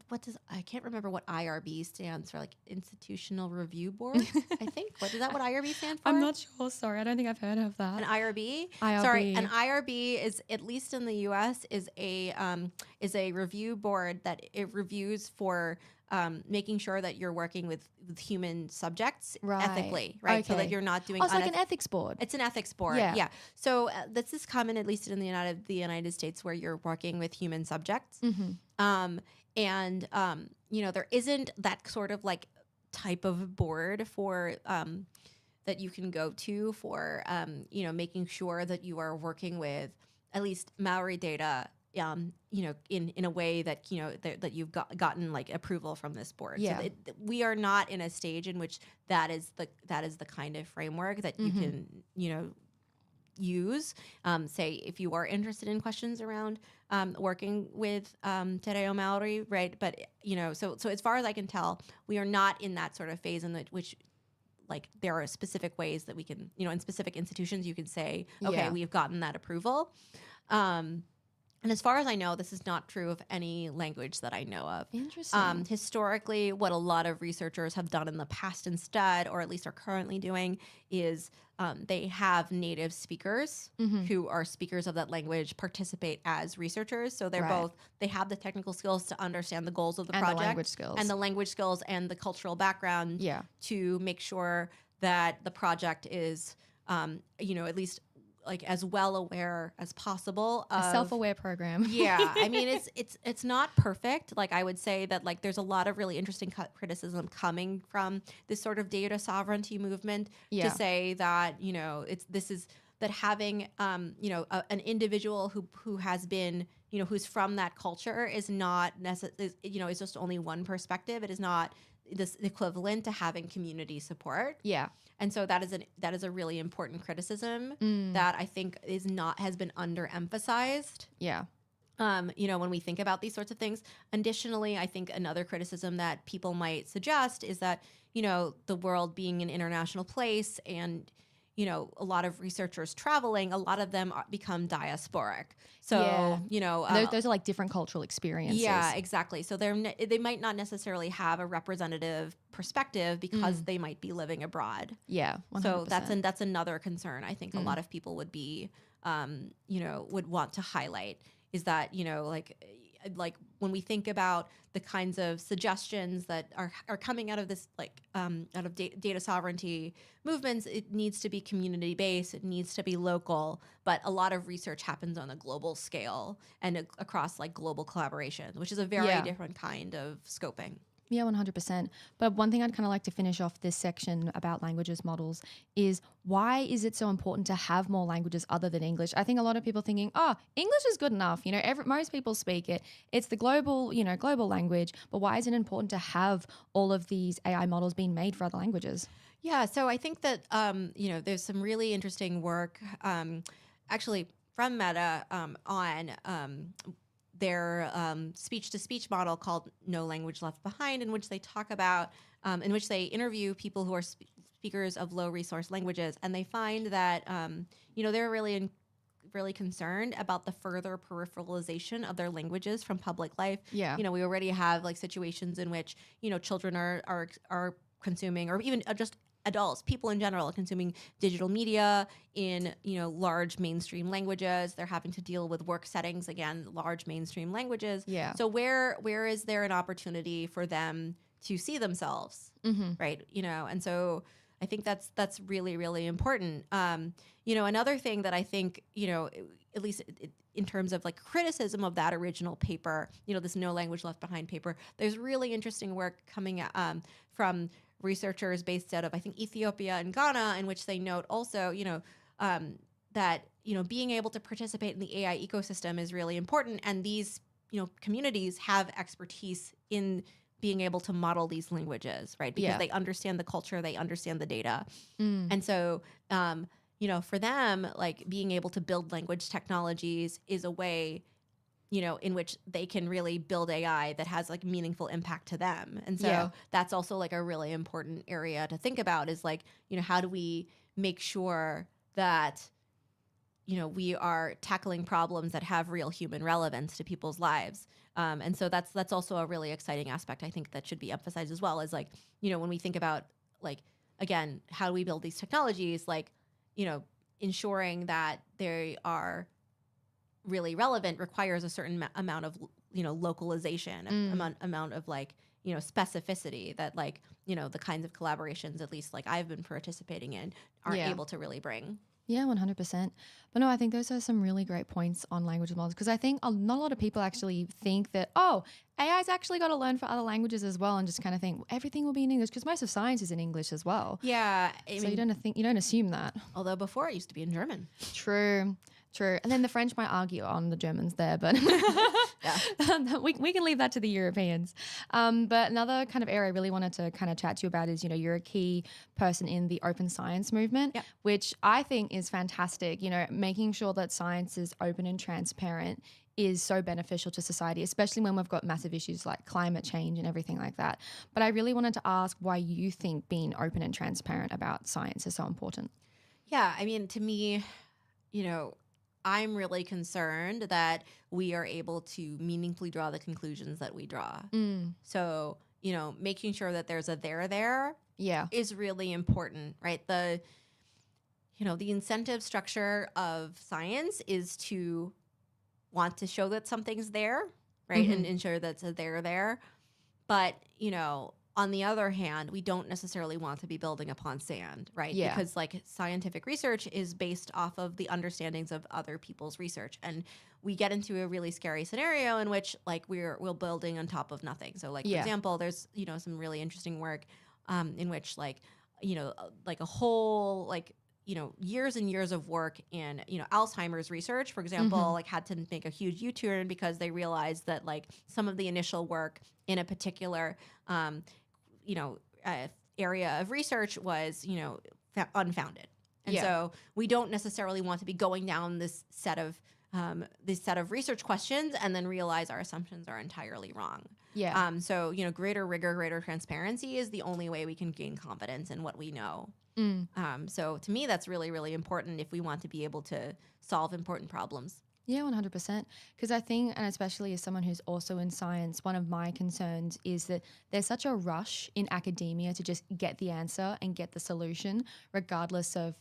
what does, I can't remember what IRB stands for, like Institutional Review Board, I think. Is that what IRB stands for? I'm not sure. Sorry, I don't think I've heard of that. An IRB? IRB. Sorry, an IRB is, at least in the U.S., is a review board that it reviews for making sure that you're working with human subjects ethically, right? Okay. So that you're not doing. It's like an ethics board. It's an ethics board. Yeah. So this is common, at least in the United States, where you're working with human subjects. There isn't that sort of like type of board for that you can go to for making sure that you are working with at least Maori data in a way that that you've gotten like approval from this board. Yeah. So we are not in a stage in which that is the kind of framework that you can use. Say if you are interested in questions around working with Te Reo Maori, right? But so as far as I can tell, we are not in that sort of phase in which like there are specific ways that we can, in specific institutions you can say, okay, we've gotten that approval. And as far as I know, this is not true of any language that I know of. Interesting. Historically, what a lot of researchers have done in the past instead, or at least are currently doing, is they have native speakers who are speakers of that language participate as researchers. So they're they have the technical skills to understand the goals of the project. And the language skills and the cultural background to make sure that the project is, at least like as well aware as possible of a self-aware program. I mean, it's not perfect. Like I would say that like there's a lot of really interesting criticism coming from this sort of data sovereignty movement to say that that having an individual who has been who's from that culture is not is just only one perspective. It is not this equivalent to having community support. And so that is a really important criticism Mm. that I think has been underemphasized. Yeah. When we think about these sorts of things. Additionally, I think another criticism that people might suggest is that, the world being an international place and, a lot of researchers traveling, a lot of them become diasporic. So, Yeah. Those are like different cultural experiences. yeah, exactly. So they might not necessarily have a representative perspective because they might be living abroad. Yeah. 100%. So that's another concern I think a lot of people would be, would want to highlight is that, like when we think about the kinds of suggestions that are coming out of this, out of data sovereignty movements, it needs to be community based, it needs to be local, but a lot of research happens on a global scale and across like global collaborations, which is a very different kind of scoping. Yeah, 100%. But one thing I'd kind of like to finish off this section about languages models is why is it so important to have more languages other than English? I think a lot of people thinking, English is good enough. Most people speak it. It's the global language. But why is it important to have all of these AI models being made for other languages? Yeah, so I think that, there's some really interesting work actually from Meta on their speech-to-speech model called No Language Left Behind, in which they talk about, in which they interview people who are speakers of low-resource languages, and they find that, they're really concerned about the further peripheralization of their languages from public life. Yeah. We already have like situations in which, children are consuming, or even just adults, people in general, are consuming digital media in, large mainstream languages. They're having to deal with work settings, again, large mainstream languages. Yeah. So where is there an opportunity for them to see themselves, right? And so I think that's really, really important. Another thing that I think, at least in terms of like criticism of that original paper, this No Language Left Behind paper, there's really interesting work coming from researchers based out of, I think, Ethiopia and Ghana, in which they note also, that, being able to participate in the AI ecosystem is really important. And these, communities have expertise in being able to model these languages, right? Because they understand the culture, they understand the data. And so, for them, like being able to build language technologies is a way, in which they can really build AI that has like meaningful impact to them. And so that's also like a really important area to think about is like, how do we make sure that, we are tackling problems that have real human relevance to people's lives. And so that's also a really exciting aspect, I think, that should be emphasized as well, as like, when we think about like, again, how do we build these technologies, like, ensuring that they are really relevant requires a certain amount of, localization, amount of like, specificity that like, the kinds of collaborations, at least like I've been participating in, aren't able to really bring. Yeah, 100%. But no, I think those are some really great points on language models, because I think not a lot of people actually think that, AI's actually got to learn for other languages as well, and just kind of think everything will be in English, because most of science is in English as well. Yeah. You don't assume that. Although before it used to be in German. True. And then the French might argue on the Germans there, but we can leave that to the Europeans. But another kind of area I really wanted to kind of chat to you about is, you're a key person in the open science movement, which I think is fantastic. Making sure that science is open and transparent is so beneficial to society, especially when we've got massive issues like climate change and everything like that. But I really wanted to ask why you think being open and transparent about science is so important. Yeah, I mean, to me, I'm really concerned that we are able to meaningfully draw the conclusions that we draw. So, making sure that there's a there is really important, right? The incentive structure of science is to want to show that something's there, right? And ensure that's a there. But, on the other hand, we don't necessarily want to be building upon sand, right? Yeah. Because like scientific research is based off of the understandings of other people's research. And we get into a really scary scenario in which like we're building on top of nothing. So like, for example, there's, some really interesting work in which like, like a whole like, years and years of work in, Alzheimer's research, for example, like had to make a huge U-turn because they realized that like some of the initial work in a particular, area of research was, unfounded. And so we don't necessarily want to be going down this set of research questions and then realize our assumptions are entirely wrong. Yeah. So, greater rigor, greater transparency is the only way we can gain confidence in what we know. So to me, that's really, really important if we want to be able to solve important problems. Yeah, 100%. Because I think, and especially as someone who's also in science, one of my concerns is that there's such a rush in academia to just get the answer and get the solution, regardless of,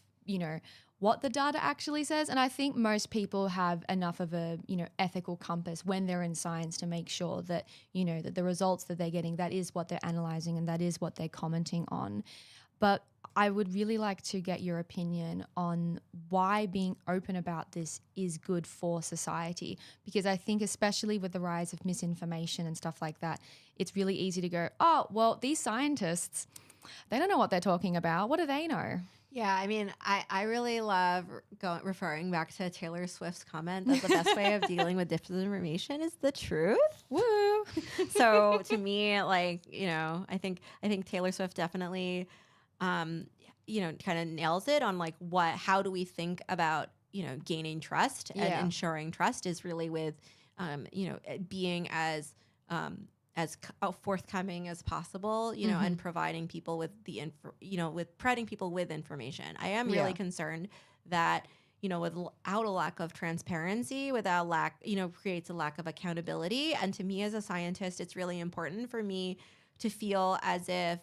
what the data actually says. And I think most people have enough of a, ethical compass when they're in science to make sure that, that the results that they're getting, that is what they're analyzing and that is what they're commenting on. But I would really like to get your opinion on why being open about this is good for society. Because I think especially with the rise of misinformation and stuff like that, it's really easy to go, oh, well, these scientists, they don't know what they're talking about. What do they know? Yeah, I mean, I really love referring back to Taylor Swift's comment that the best way of dealing with disinformation is the truth. Woo! So to me, I think Taylor Swift definitely, kind of nails it on how do we think about, gaining trust and ensuring trust is really with, being as forthcoming as possible, and providing people with providing people with information. I am really concerned that, without a lack of transparency, creates a lack of accountability. And to me as a scientist, it's really important for me to feel as if,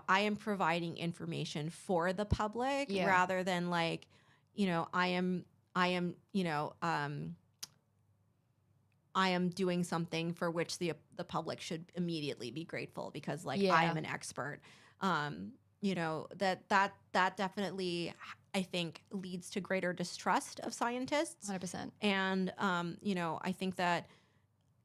I am providing information for the public rather than I am doing something for which the public should immediately be grateful because I am an expert. That definitely I think leads to greater distrust of scientists. 100%. And I think that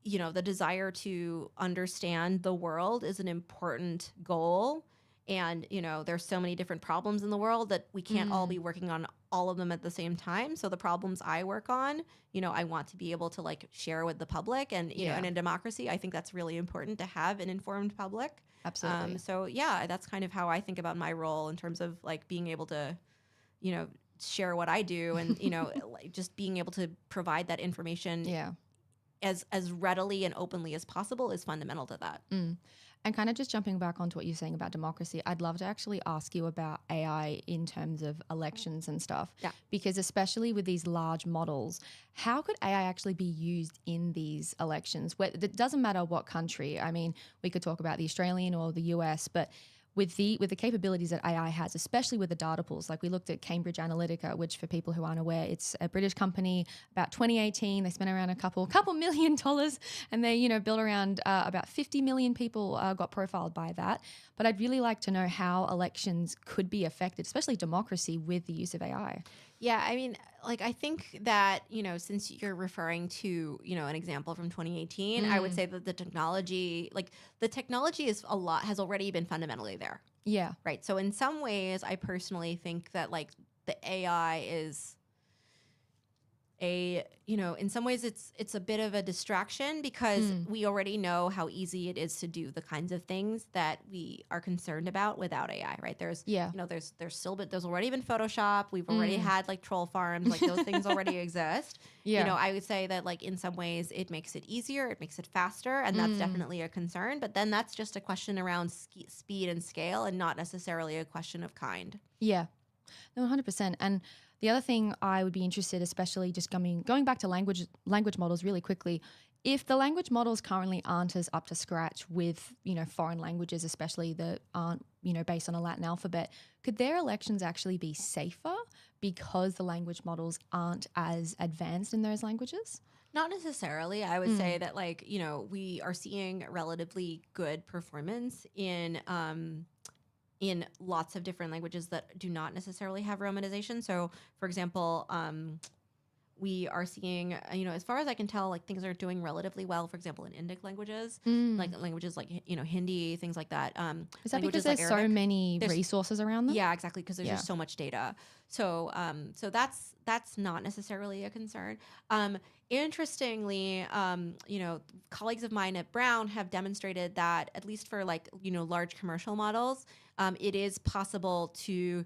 the desire to understand the world is an important goal. And, there's so many different problems in the world that we can't all be working on all of them at the same time. So the problems I work on, I want to be able to share with the public. And, in a democracy, I think that's really important to have an informed public. Absolutely. So, that's kind of how I think about my role in terms of being able to, share what I do and, just being able to provide that information as readily and openly as possible is fundamental to that. And kind of just jumping back onto what you're saying about democracy, I'd love to actually ask you about AI in terms of elections and stuff. Yeah. Because especially with these large models, how could AI actually be used in these elections? It doesn't matter what country. I mean, we could talk about the Australian or the US, but with the capabilities that AI has, especially with the data pools, we looked at Cambridge Analytica, which for people who aren't aware, it's a British company. About 2018, they spent around a couple $1 million, and they built around about 50 million people got profiled by that. But I'd really like to know how elections could be affected, especially democracy, with the use of AI. Yeah, I mean, I think that, since you're referring to, an example from 2018, I would say that the technology has already been fundamentally there. Yeah. Right. So in some ways, I personally think that the AI is in some ways it's a bit of a distraction because we already know how easy it is to do the kinds of things that we are concerned about without AI, right? There's already been Photoshop. We've already had troll farms, those things already exist. Yeah. I would say that in some ways it makes it easier, it makes it faster, and that's definitely a concern. But then that's just a question around speed and scale and not necessarily a question of kind. Yeah. No, 100%. And the other thing I would be interested, especially just going back to language models really quickly, if the language models currently aren't as up to scratch with, foreign languages, especially that aren't, based on a Latin alphabet, could their elections actually be safer because the language models aren't as advanced in those languages? Not necessarily. I would say that we are seeing relatively good performance in lots of different languages that do not necessarily have romanization. So, for example, we are seeing, as far as I can tell, things are doing relatively well, for example, in Indic languages, languages Hindi, things like that. Is that because there's so many resources around them? Yeah, exactly, because there's just so much data. So that's not necessarily a concern. Interestingly, colleagues of mine at Brown have demonstrated that at least for large commercial models, it is possible to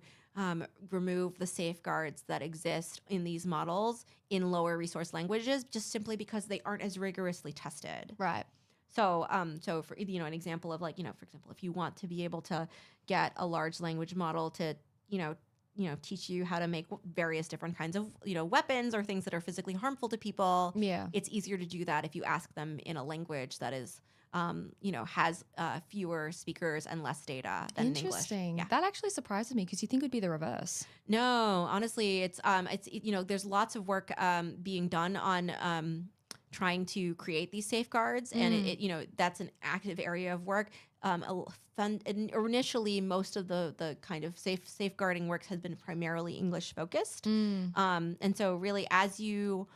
remove the safeguards that exist in these models in lower resource languages, just simply because they aren't as rigorously tested. Right. So, so for an example of like, for example, if you want to be able to get a large language model to, teach you how to make various different kinds of, weapons or things that are physically harmful to people. Yeah. It's easier to do that if you ask them in a language that is, has fewer speakers and less data than in English. Interesting. Yeah. That actually surprises me because you think it would be the reverse. No, honestly, it's there's lots of work being done on trying to create these safeguards, and that's an active area of work. Initially, most of the kind of safeguarding work has been primarily English focused, and so really as you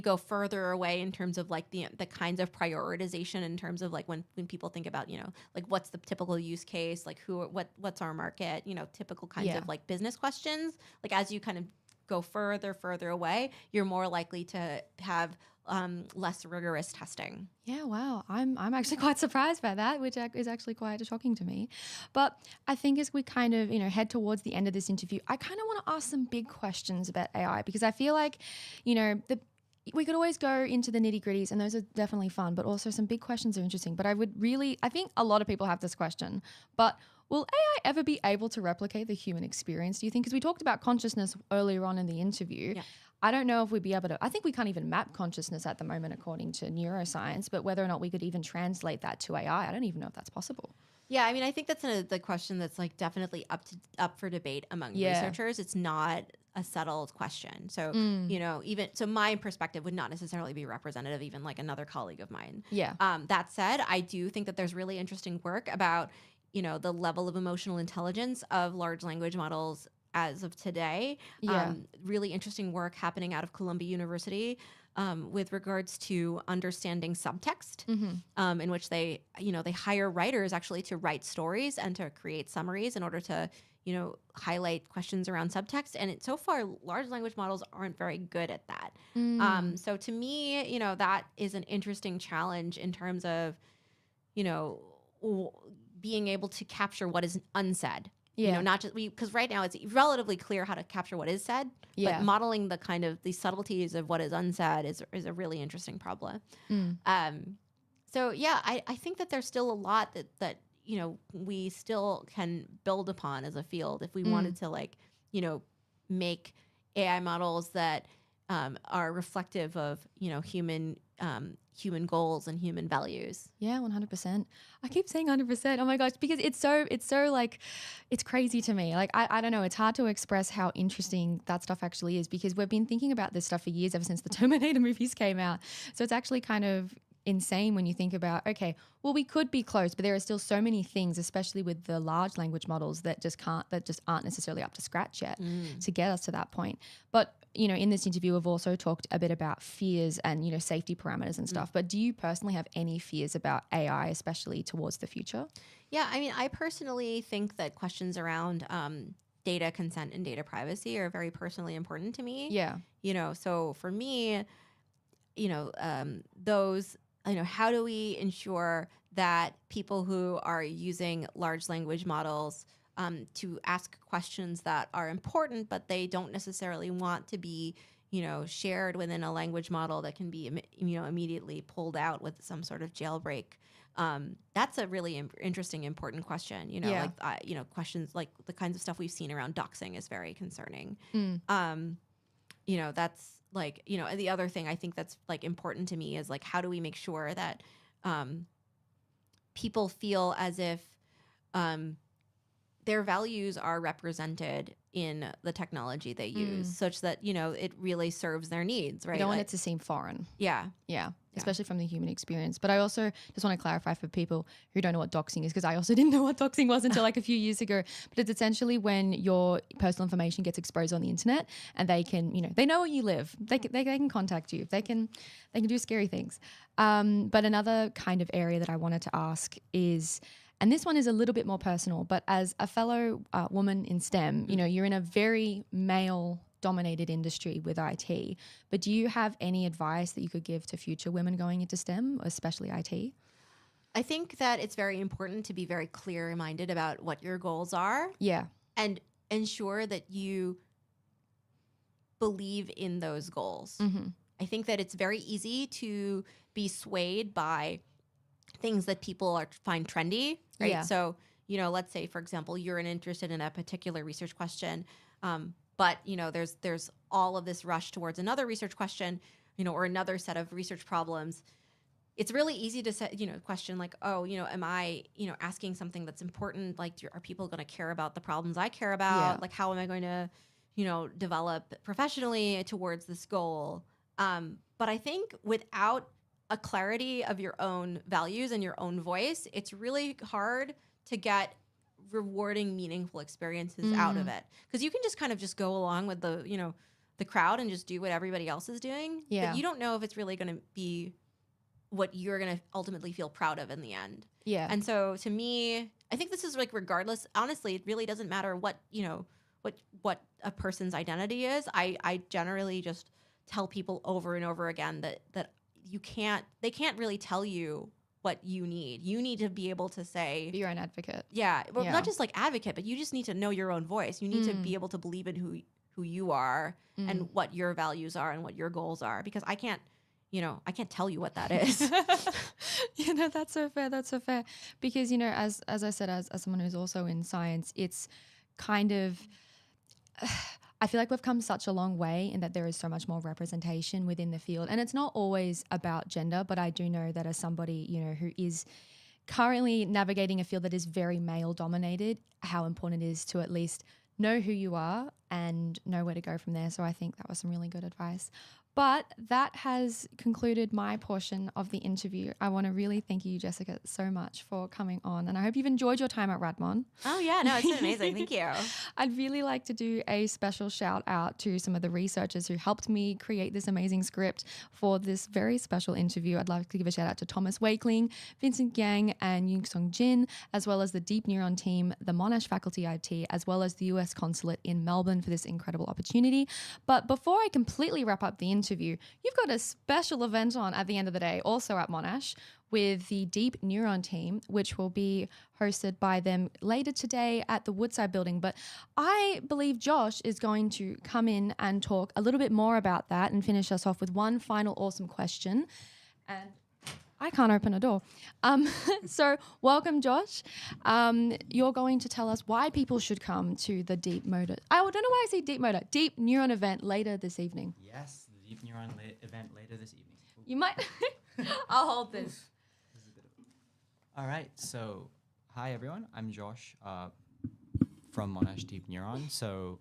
go further away in terms of like the kinds of prioritization in terms of like when people think about like what's the typical use case, like what's our market, typical kinds of like business questions, like as you kind of go further away, you're more likely to have less rigorous testing. Yeah, wow. I'm actually quite surprised by that, which is actually quite shocking to me. But I think as we kind of, head towards the end of this interview, I kind of want to ask some big questions about AI, because I feel like, we could always go into the nitty-gritties, and those are definitely fun, but also some big questions are interesting. But I think a lot of people have this question, but will AI ever be able to replicate the human experience, do you think? Because we talked about consciousness earlier on in the interview. Yeah. I don't know if we'd be able to, I think we can't even map consciousness at the moment according to neuroscience, but whether or not we could even translate that to AI, I don't even know if that's possible. Yeah, I mean, I think that's the question that's like definitely up for debate among researchers. It's not a settled question. So, my perspective would not necessarily be representative, even like another colleague of mine. Yeah. That said, I do think that there's really interesting work about, the level of emotional intelligence of large language models as of today. Yeah. Really interesting work happening out of Columbia University with regards to understanding subtext, in which they hire writers actually to write stories and to create summaries in order to, highlight questions around subtext. And so far, large language models aren't very good at that. So to me, that is an interesting challenge in terms of, being able to capture what is unsaid. Yeah. Not just because right now it's relatively clear how to capture what is said, but modeling the kind of the subtleties of what is unsaid is a really interesting problem. So yeah, I think that there's still a lot that we still can build upon as a field if we wanted to make AI models that are reflective of human goals and human values. Yeah, 100%. I keep saying 100%. Oh my gosh, because it's so like, it's crazy to me. Like, I don't know. It's hard to express how interesting that stuff actually is, because we've been thinking about this stuff for years, ever since the Terminator movies came out. So it's actually kind of insane when you think about, okay, well, we could be close, but there are still so many things, especially with the large language models that just aren't necessarily up to scratch yet to get us to that point. But in this interview, we've also talked a bit about fears and, safety parameters and stuff. But do you personally have any fears about AI, especially towards the future? Yeah, I mean, I personally think that questions around data consent and data privacy are very personally important to me. Yeah. So for me, those, how do we ensure that people who are using large language models to ask questions that are important, but they don't necessarily want to be, shared within a language model that can be, immediately pulled out with some sort of jailbreak. That's a really interesting, important question. Questions like the kinds of stuff we've seen around doxing is very concerning. That's like, and the other thing I think that's like important to me is like, how do we make sure that people feel as if their values are represented in the technology they use, such that, it really serves their needs, right? You don't want it to seem foreign. Yeah. Yeah. Especially from the human experience. But I also just want to clarify for people who don't know what doxing is, because I also didn't know what doxing was until like a few years ago. But it's essentially when your personal information gets exposed on the internet, and they can, they know where you live. They can contact you. They can do scary things. But another kind of area that I wanted to ask is, and this one is a little bit more personal, but as a fellow woman in STEM, you're in a very male-dominated industry with IT. But do you have any advice that you could give to future women going into STEM, especially IT? I think that it's very important to be very clear-minded about what your goals are. Yeah. and ensure that you believe in those goals. Mm-hmm. I think that it's very easy to be swayed by things that people find trendy, right? Yeah. So, let's say, for example, you're interested in a particular research question, but, there's all of this rush towards another research question, or another set of research problems. It's really easy to question like, oh, am I, asking something that's important? Like, are people going to care about the problems I care about? Yeah. Like, how am I going to, develop professionally towards this goal? But I think without a clarity of your own values and your own voice, it's really hard to get rewarding, meaningful experiences out of it. Because you can just kind of just go along with the crowd and just do what everybody else is doing. Yeah. But you don't know if it's really going to be what you're going to ultimately feel proud of in the end. Yeah. And so to me, I think this is like, regardless, honestly, it really doesn't matter what a person's identity is. I generally just tell people over and over again that they can't really tell you what you need. You need to be able to say, Be your own advocate. yeah, well, Yeah. not just like advocate, but you just need to know your own voice. You need to be able to believe in who you are and what your values are and what your goals are, because I can't tell you what that is. That's so fair. That's so fair. Because, as I said, as someone who's also in science, it's kind of, I feel like we've come such a long way in that there is so much more representation within the field. And it's not always about gender, but I do know that as somebody, who is currently navigating a field that is very male dominated, how important it is to at least know who you are and know where to go from there. So I think that was some really good advice. But that has concluded my portion of the interview. I want to really thank you, Jessica, so much for coming on. And I hope you've enjoyed your time at Radmon. Oh, yeah. No, it's been amazing. Thank you. I'd really like to do a special shout out to some of the researchers who helped me create this amazing script for this very special interview. I'd like to give a shout out to Thomas Wakeling, Vincent Yang, and Yung Sung Jin, as well as the Deep Neuron team, the Monash faculty IT, as well as the US Consulate in Melbourne for this incredible opportunity. But before I completely wrap up the interview, you've got a special event on at the end of the day, also at Monash, with the Deep Neuron team, which will be hosted by them later today at the Woodside building. But I believe Josh is going to come in and talk a little bit more about that and finish us off with one final awesome question. And I can't open a door. So welcome, Josh. You're going to tell us why people should come to the Deep Neuron event later this evening. Yes, the Deep Neuron event later this evening. You might. I'll hold this. All right, so hi everyone. I'm Josh from Monash Deep Neuron. So,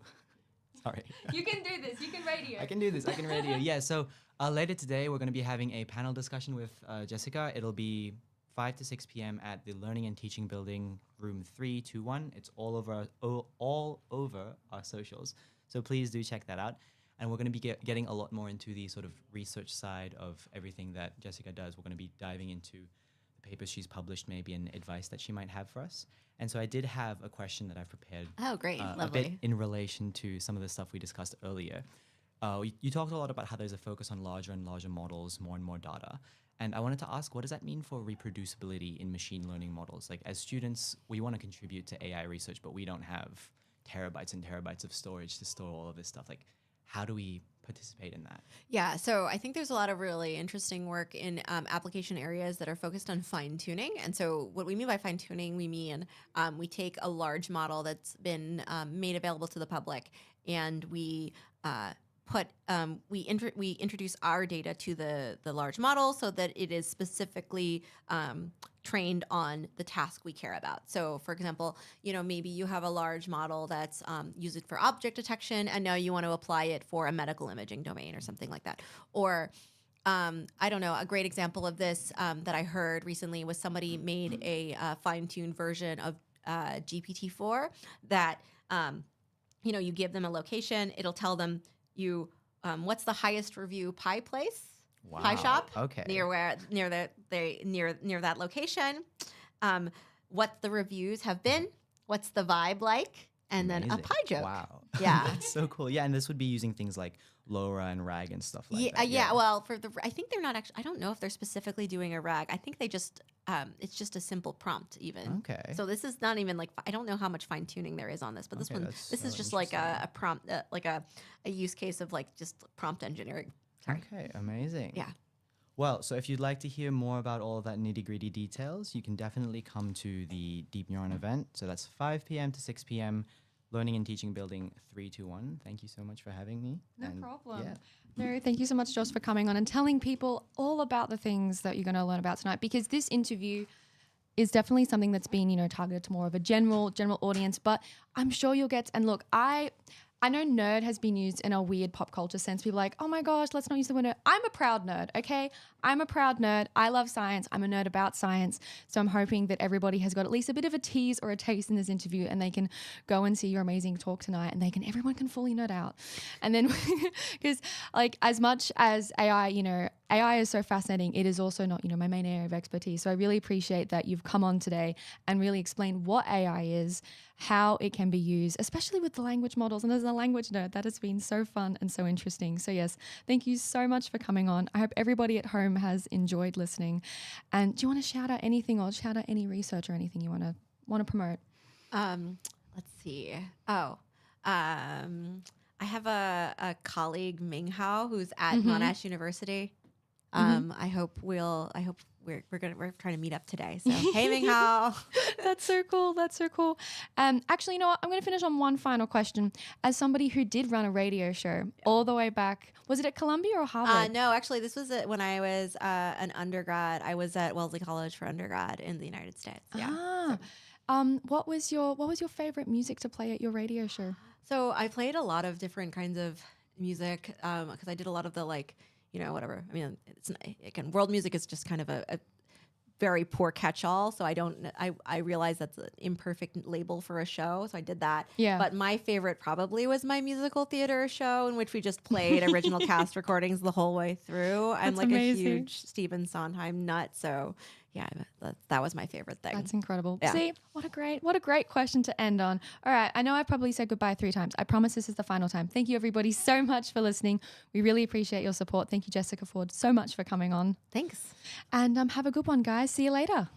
sorry. You can do this. You can radio. I can do this. I can radio. Yeah. So later today we're going to be having a panel discussion with Jessica. It'll be 5 to 6 p.m. at the Learning and Teaching Building, room 321. It's all over our socials. So please do check that out. And we're going to be getting a lot more into the sort of research side of everything that Jessica does. We're going to be diving into the papers she's published, maybe, and advice that she might have for us. And so I did have a question that I've prepared. Oh, great. A Lovely. bit in relation to some of the stuff we discussed earlier. You talked a lot about how there's a focus on larger and larger models, more and more data. And I wanted to ask, what does that mean for reproducibility in machine learning models? Like, as students, we want to contribute to AI research, but we don't have terabytes and terabytes of storage to store all of this stuff. Like, how do we participate in that? Yeah, so I think there's a lot of really interesting work in application areas that are focused on fine tuning. And so what we mean by fine tuning, we mean we take a large model that's been made available to the public, and we introduce our data to the large model so that it is specifically trained on the task we care about. So, for example, maybe you have a large model that's used for object detection, and now you want to apply it for a medical imaging domain or something like that. Or I don't know, a great example of this that I heard recently was somebody made a fine-tuned version of GPT-4 that, you give them a location, it'll tell them what's the highest review pie place, Wow. pie shop, Okay. near that location, what the reviews have been, what's the vibe like, and then a Amazing. pie joke. Wow. Yeah. That's so cool. Yeah, and this would be using things like LoRa and RAG and stuff like Yeah, that. yeah. Well, I think they're not actually. I don't know if they're specifically doing a RAG. I think they just it's just a simple prompt even. Okay. So this is not even like I don't know how much fine tuning there is on this, but Okay, that's this is so just like interesting. a prompt like a use case of like just prompt engineering. Sorry. Okay, amazing. Yeah. Well, so if you'd like to hear more about all of that nitty-gritty details, you can definitely come to the Deep Neuron event. So that's 5 p.m. to 6 p.m. Learning and Teaching Building 321. Thank you so much for having me. No And problem. Yeah. No, thank you so much, Josh, for coming on and telling people all about the things that you're going to learn about tonight, because this interview is definitely something that's been, targeted to more of a general audience, but I'm sure you'll get, and look, I know nerd has been used in a weird pop culture sense. People are like, oh my gosh, let's not use the word nerd. I'm a proud nerd, okay? I'm a proud nerd. I love science. I'm a nerd about science. So I'm hoping that everybody has got at least a bit of a tease or a taste in this interview, and they can go and see your amazing talk tonight, and everyone can fully nerd out. And then, because like as much as AI, AI is so fascinating, it is also not, my main area of expertise. So I really appreciate that you've come on today and really explained what AI is, how it can be used, especially with the language models. And as a language nerd, that has been so fun and so interesting. So yes, thank you so much for coming on. I hope everybody at home has enjoyed listening. And do you want to shout out anything, or shout out any research or anything you want to promote? Let's see. I have a colleague, Ming Hao, who's at Monash University. I hope we're trying to meet up today. So hey, Ming Hao. That's so cool. That's so cool. Actually, you know what? I'm going to finish on one final question. As somebody who did run a radio show all the way back, was it at Columbia or Harvard? No, actually, this was when I was an undergrad. I was at Wellesley College for undergrad in the United States. Yeah. What was your favorite music to play at your radio show? So I played a lot of different kinds of music because I did a lot of the whatever. I mean, world music is just kind of a very poor catch-all. So I realize that's an imperfect label for a show. So I did that. Yeah. But my favorite probably was my musical theater show, in which we just played original cast recordings the whole way through. I'm like amazing. a huge Stephen Sondheim nut. So yeah, that was my favorite thing. That's incredible. Yeah. See, what a great question to end on. All right, I know I probably said goodbye 3 times. I promise this is the final time. Thank you everybody so much for listening. We really appreciate your support. Thank you, Jessica Forde, so much for coming on. Thanks. And have a good one, guys. See you later.